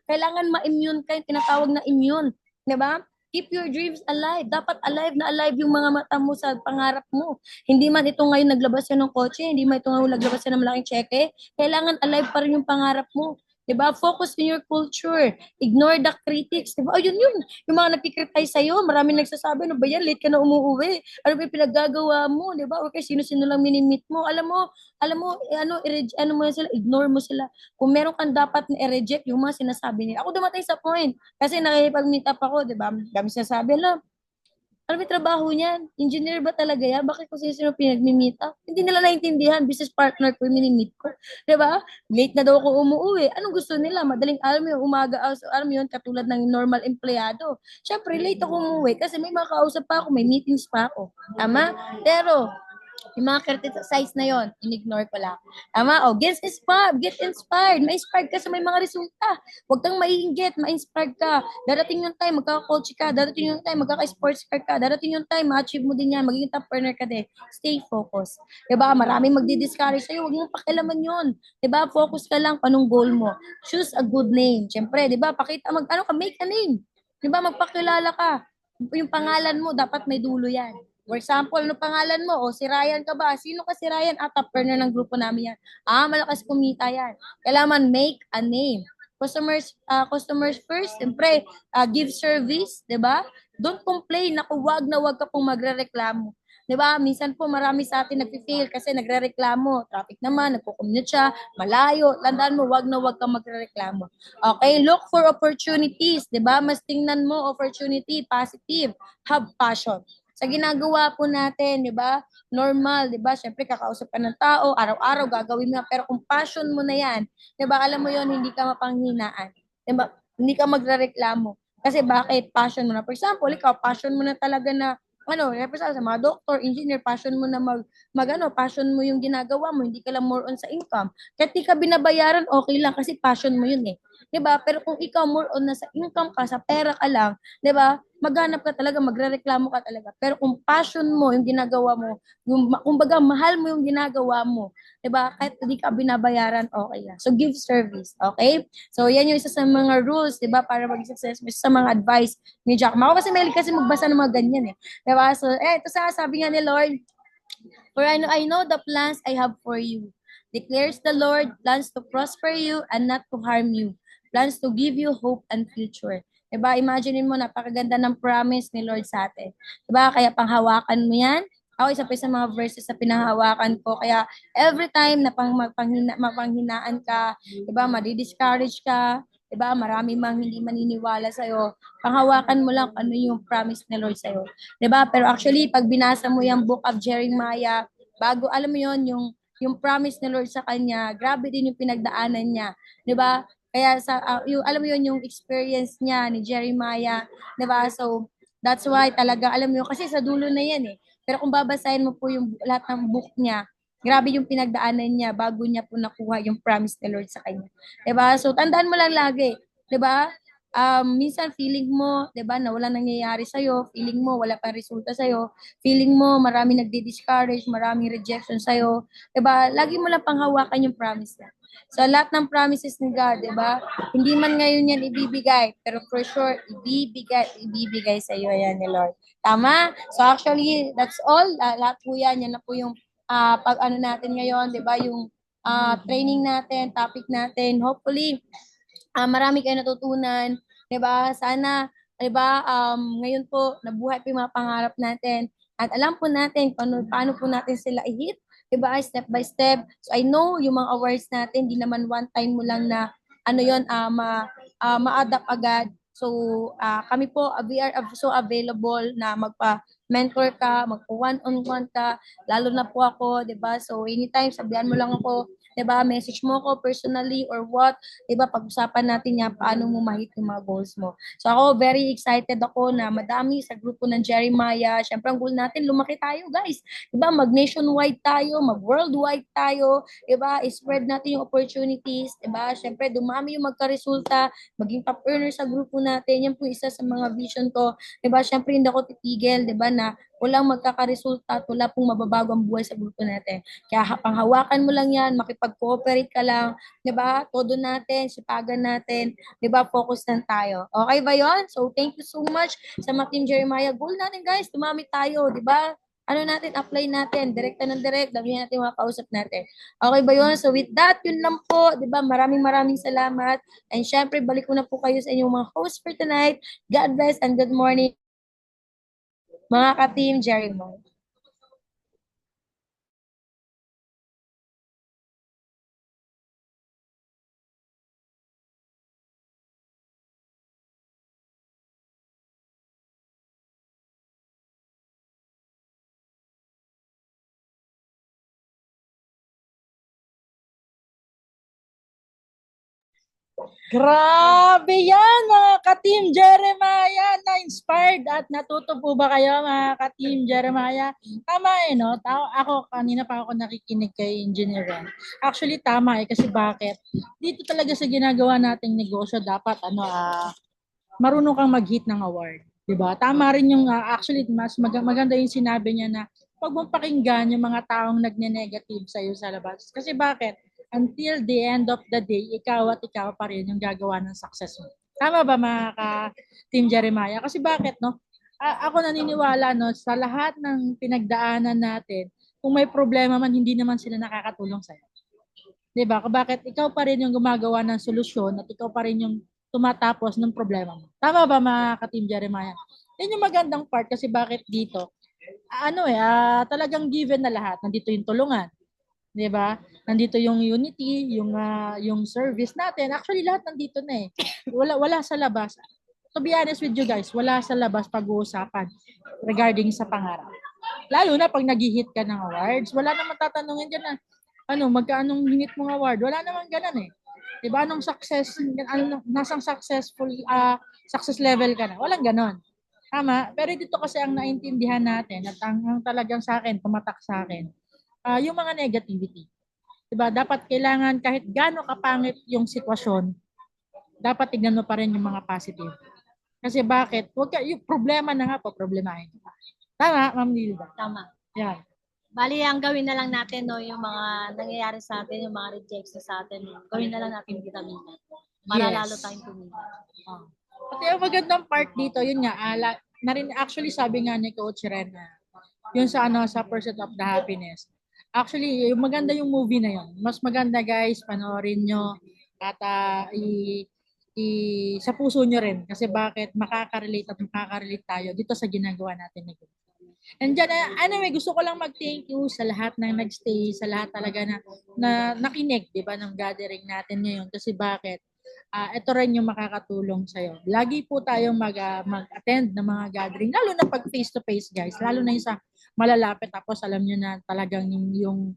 Kailangan ma-immune ka, yung tinatawag na immune. Diba? Keep your dreams alive. Dapat alive na alive yung mga mata mo sa pangarap mo. Hindi man ito ngayon naglabas yan ng kotse, hindi man ito ngayon naglabas yan ng malaking cheque, kailangan alive pa rin yung pangarap mo. Diba? Focus on your culture. Ignore the critics. Diba? Oh, yun. Yung mga napikritay sa'yo, maraming nagsasabi, ano ba yan? Late ka na umuwi. Ano ba yung pinaggagawa mo? Diba? O kaya sino-sino lang minimit mo. Ano mo yan sila, ignore mo sila. Kung meron kang dapat na i-reject, yung mga sinasabi nila. Ako dumatay sa point. Kasi nakikipag-meet up ako, diba? Dami sinasabi, ano may trabaho niyan? Engineer ba talaga yan? Bakit ko sino pinag-meet up? Hindi nila naintindihan. Business partner ko yung mini-meet ko. Diba? Late na daw ako umuwi. Anong gusto nila? Madaling alam mo yung umaga, alam mo yun, katulad ng normal empleyado. Siyempre, late ako umuwi kasi may mga kausap pa ako, may meetings pa ako. Tama? Pero, yung mga criticize na yon, in-ignore ko lang. Tama? O, get inspired. Get inspired. Ma-inspired ka sa may mga resulta. Huwag kang maiinggit. Ma-inspired ka. Darating yung time, magkaka-coach ka. Darating yung time, magkaka-sports car ka. Darating yung time, ma-achieve mo din yan. Magiging top earner ka din. Stay focused. Diba? Maraming magdi-discourage sa'yo. Huwag mong pakialaman yun. Diba? Focus ka lang kung anong goal mo. Choose a good name. Siyempre, diba? Make a name. Diba? Magpakilala ka. Yung pangalan mo, dapat may dulo yan. For example, ano pangalan mo? O, si Ryan ka ba? Sino ka si Ryan? Top earner ng grupo namin yan. Malakas kumita yan. Kailangan make a name. Customers first. Siyempre, give service, di ba? Don't complain. Naku, wag na wag ka pong magre-reklamo. Di ba? Minsan po marami sa atin nagpi-fail kasi nagre-reklamo. Traffic naman, nagko-commute siya, malayo. Tandaan mo, wag na wag ka magre-reklamo. Okay, look for opportunities, di ba? Mas tingnan mo opportunity, positive, have passion. Sa ginagawa po natin, di ba? Normal, di ba? Siyempre, kakausap ka ng tao, araw-araw gagawin mo yan. Pero kung passion mo na yan, di ba? Alam mo yon, hindi ka mapanghinaan. Di ba? Hindi ka magrereklamo. Kasi bakit? Passion mo na. For example, ikaw, passion mo na talaga na represent sa mga doctor, engineer, passion mo na passion mo yung ginagawa mo, hindi ka lang more on sa income. Kahit di ka binabayaran, okay lang kasi passion mo yun eh. 'Di ba? Pero kung ikaw more on na sa income ka, sa pera ka lang, 'di ba? Maghanap ka talaga, magrereklamo ka talaga. Pero kung passion mo yung ginagawa mo, kumbaga mahal mo yung ginagawa mo, 'di ba? Kahit hindi ka binabayaran, okay lang. So give service, okay? So yan yung isa sa mga rules, 'di ba, para maging successful, sa mga advice ni Jack Ma. Ako kasi mahilig kasi magbasa ng mga ganyan eh. 'Di ba? So ito sabi nga ni Lord, for I know the plans I have for you, declares the Lord, plans to prosper you and not to harm you, plans to give you hope and future. Diba? Imagine mo, napakaganda ng promise ni Lord sa atin. Diba? Kaya panghawakan mo yan. Ako, isa pa sa mga verses na pinanghawakan ko. Kaya every time na mapanghinaan ka, diba? Madi-discourage ka, diba? Marami mang hindi maniniwala sa'yo. Panghawakan mo lang ano yung promise ni Lord sa'yo. Diba? Pero actually, pag binasa mo yung book of Jeremiah, bago, alam mo yon, yung promise ni Lord sa kanya, grabe din yung pinagdaanan niya. Diba? Kaya yung alam mo yun, yung experience niya ni Jeremiah, 'di ba? So that's why talaga alam mo yun kasi sa dulo na 'yan eh. Pero kung babasahin mo po yung lahat ng book niya, grabe yung pinagdaanan niya bago niya po nakuha yung promise ni Lord sa kanya. 'Di ba? So tandaan mo lang lagi, 'di ba? Minsan feeling mo, 'di ba, na wala nangyayari sa iyo, feeling mo wala pang resulta sa iyo, feeling mo maraming nagdi-discourage, maraming rejection sa iyo, 'di ba? Lagi mo lang panghawakan yung promise niya. So, lahat ng promises ni God, di ba? Hindi man ngayon yan ibibigay, pero for sure, ibibigay sa iyo yan ni Lord. Tama? So, actually, that's all. Lahat po yan. Yan na po yung pag-ano natin ngayon, di ba? Yung training natin, topic natin. Hopefully, marami kayo natutunan. Di ba? Sana, di ba, ngayon po, nabuhay po yung mga pangarap natin. At alam po natin paano po natin sila i-hit. Diba? Step by step. So, I know yung mga awards natin, di naman one time mo lang na ma-adapt agad. So, kami po, we are so available na magpa-mentor ka, magpa-one-on-one ka, lalo na po ako, diba? So, anytime, sabihan mo lang ako, 'Diba? Message mo ko personally or what, 'diba? Pag-usapan natin yan, paano mo ma-hit yung mga goals mo. So ako, very excited ako na madami sa grupo ng Jeremiah. Syempre, ang goal natin, lumaki tayo, guys. 'Diba? Mag-nationwide tayo, mag-worldwide tayo, 'diba? I-spread natin yung opportunities, 'diba? Syempre, dumami yung magka-resulta, maging top earner sa grupo natin. Yan po isa sa mga vision ko. 'Diba? Syempre, hindi ako titigil, 'diba, na walang magkakaresulta at wala pong mababago ang buhay sa grupo natin. Kaya panghawakan mo lang yan, makipag-cooperate ka lang, 'di ba? Todo natin, sipagan natin, 'di ba? Focus lang tayo. Okay ba 'yon? So, thank you so much sa mga Team Jeremiah. Goal natin, guys, dumami tayo, 'di ba? Ano natin, apply natin, direkta ng direct, damihan natin mga kausap natin. Okay ba 'yon? So, with that, yun lang po, 'di ba? Maraming salamat. And syempre, balik ko na po kayo sa inyong mga host for tonight. God bless and good morning, mga ka-Team Jeremiah. Grabe yan, mga ka-Team Jeremiah! Na-inspired at natuto po ba kayo, mga ka-Team Jeremiah? Tama no? Ako, kanina pa ako nakikinig kay Engineer Ren. Actually, tama kasi bakit? Dito talaga sa ginagawa nating negosyo, dapat marunong kang mag-hit ng award. 'Di ba? Tama rin yung actually mas maganda yung sinabi niya na pag mong pakinggan yung mga taong nagne-negative sa iyo sa labas. Kasi bakit? Until the end of the day, ikaw at ikaw pa rin yung gagawa ng success mo. Tama ba, mga ka-Team Jeremiah? Kasi bakit, no? Ako naniniwala, no, sa lahat ng pinagdaanan natin, kung may problema man, hindi naman sila nakakatulong sa'yo. 'Di ba? Bakit ikaw pa rin yung gumagawa ng solusyon at ikaw pa rin yung tumatapos ng problema mo. Tama ba, mga ka-Team Jeremiah? Yan yung magandang part kasi bakit dito, talagang given na lahat. Nandito yung tulungan, 'di ba? Nandito yung unity, yung service natin. Actually lahat nandito na eh. Wala sa labas. To be honest with you guys, wala sa labas pag-uusapan regarding sa pangarap. Lalo na pag nag-hit ka ng awards, wala namang tatanungin diyan na magkaanong hinit mong award. Wala namang ganun eh. 'Di ba? Anong success, nasang success level ka na. Walang ganon. Tama? Pero dito kasi ang naintindihan natin at ang talagang sa akin, tumatak sa akin, yung mga negativity. 'Di ba? Dapat kailangan kahit gaano kapangit yung sitwasyon, dapat tignan mo pa rin yung mga positive. Kasi bakit? Yung problema na nga po, problemahin. Tama, Ma'am Nilda? Tama. Yan. Bali, ang gawin na lang natin, no, yung mga nangyayari sa atin, yung mga rejects sa atin, gawin na lang natin vitamina para Yes. lalo tayong tumibay. Pati ang magandang part dito, yun nga, actually sabi nga ni Coach Ren na, yun sa Pursuit of the Happiness. Actually, maganda yung movie na yun. Mas maganda, guys, panoorin nyo at sa puso nyo rin. Kasi bakit makaka-relate tayo dito sa ginagawa natin ni Coach. And dyan, anyway, gusto ko lang mag-thank you sa lahat ng nag-stay, sa lahat talaga na nakinig, di ba, ng gathering natin ngayon. Kasi bakit? Ito rin yung makakatulong sa'yo. Lagi po tayong mag-attend ng mga gathering, lalo na pag face-to-face, guys. Lalo na yung sa malalapit. Tapos alam nyo na talagang yung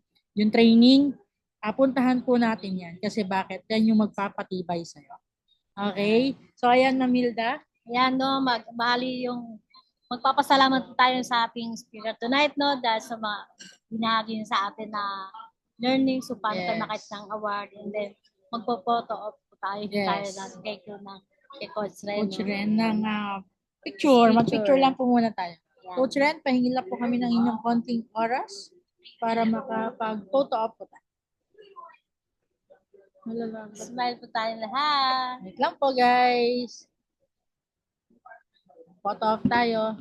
training, puntahan po natin yan. Kasi bakit? Yan yung magpapatibay sa'yo. Okay? So, ayan, Mamilda. Ayan, no, bali yung magpapasalamat tayo sa ating speaker tonight, no, dahil sa mga binahagi niya sa atin na learning, so paano tayo makit ng award, and then magpo-photo op tayo, tayo ng cake kay Coach Ren. Coach Ren ng picture. Mag-picture lang po muna tayo. Yan. Coach Ren, pahingin lang po kami ng inyong konting oras para makapag-photo op po tayo. Smile po tayo lahat. Wait lang po, guys. Photo off tayo.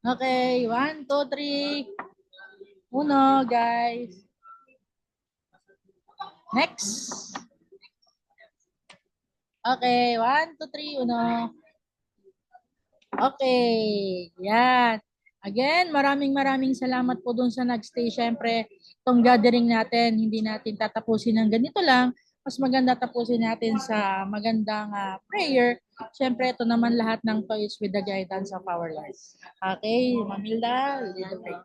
Okay, 1, 2, 3. Uno, guys. Next. Okay, 1, 2, 3, uno. Okay, yan. Again, maraming salamat po dun sa nagstay. Siyempre, itong gathering natin, hindi natin tatapusin ng ganito lang. Mas maganda tapusin natin sa magandang prayer. Siyempre, ito naman lahat ng to is with the guidance of our Lord. Okay, Mamilda, lead the prayer.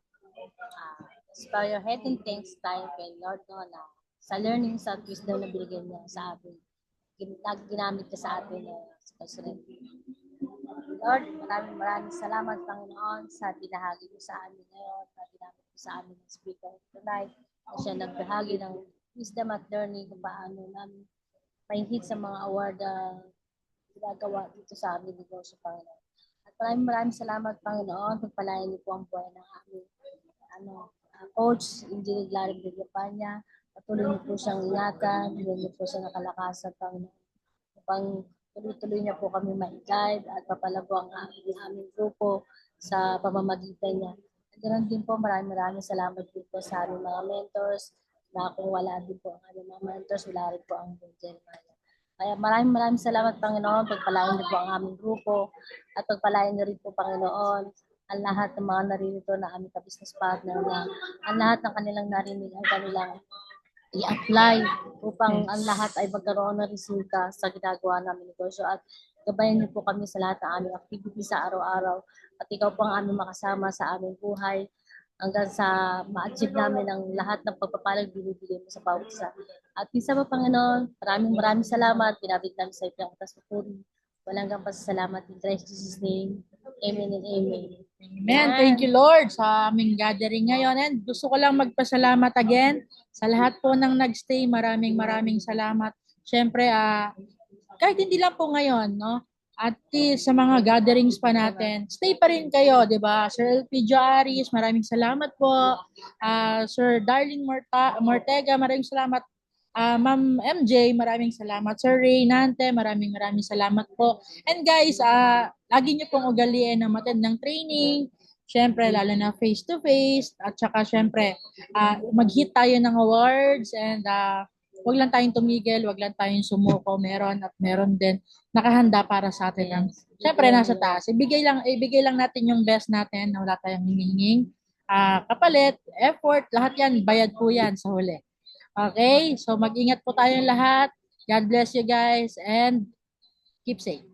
Bow your head and thanks tayo kay Lord no, na sa learning sa wisdom na binigyan niya sa atin. Ginamit niya sa atin sa President. Lord, maraming salamat, Panginoon, sa binahagi mo sa amin ngayon, na ginamit mo sa amin ng speaker tonight, na siya nagbahagi ng wisdom at learning kung paano namin mahigit sa mga award na ginagawa dito sa amin negosyo, Panginoon. At maraming salamat, Panginoon, pagpalayan niyo po ang buhay ng aming Coach Engineer Larry Villapanya. Patuloy niyo po siyang ingatan, bigyan niyo po siya ng kalakasan, Panginoon, upang tuloy-tuloy niya po kami ma-guide at papalago ang aming grupo sa pamamagitan niya. At ganoon din po, maraming salamat din po sa aming mga mentors, na kung wala din po ang aming mga mentors, wala rin po ang Jeremiah. Kaya maraming salamat, Panginoon, pagpalain niyo po ang aming grupo at pagpalain niyo rin po, Panginoon, ang lahat ng mga naririto na aming ka-business partner, na ang lahat ng kanilang narinig ay kanilang i-apply upang ang lahat ay magkaroon ng resulta sa ginagawa namin negosyo. At gabayan niyo po kami sa lahat ng aming activity sa araw-araw. At ikaw po ang aming makasama sa aming buhay hanggang sa ma-achieve namin ang lahat ng pagpapalag binibigay mo sa bawat isa. At isa pa, Panginoon, maraming salamat. Pinabit namin sa iyo ang atas papuri. Walang kang pasasalamat in Christ Jesus' name. Amen and amen. Amen. Thank you, Lord, sa aming gathering ngayon. And gusto ko lang magpasalamat again sa lahat po ng nagstay. Maraming salamat. Siyempre, kahit hindi lang po ngayon, no? At sa mga gatherings pa natin, stay pa rin kayo, di ba? Sir Elpidio Aris, maraming salamat po. Sir Darling Mortega, maraming salamat. Ma'am MJ, maraming salamat. Sir Ray Nante, maraming salamat po. And guys, lagi niyo pong ugaliin na matend ng training. Siyempre, lalo na face-to-face. At saka, siyempre, mag-hit tayo ng awards. And wag lang tayong tumigil, wag lang tayong sumuko. Meron din nakahanda para sa atin. Siyempre, nasa taas. Ibigay lang natin yung best natin na wala tayong hinging. Kapalit, effort, lahat yan, bayad po yan sa huli. Okay? So, mag-ingat po tayong lahat. God bless you guys and keep safe.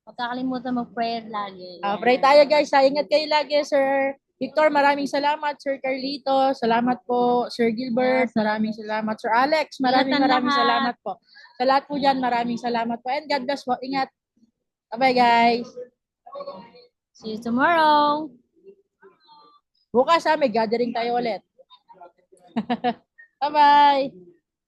Huwag kakalimutan mag-prayer lagi. Pray tayo guys. Ingat kayo lagi, Sir Victor. Maraming salamat. Sir Carlito. Salamat po. Sir Gilbert. Maraming salamat. Sir Alex. Maraming salamat po. Sa lahat po dyan, maraming salamat po. And God bless po. Ingat. Bye-bye guys. See you tomorrow. Bukas may gathering tayo ulit. Bye-bye.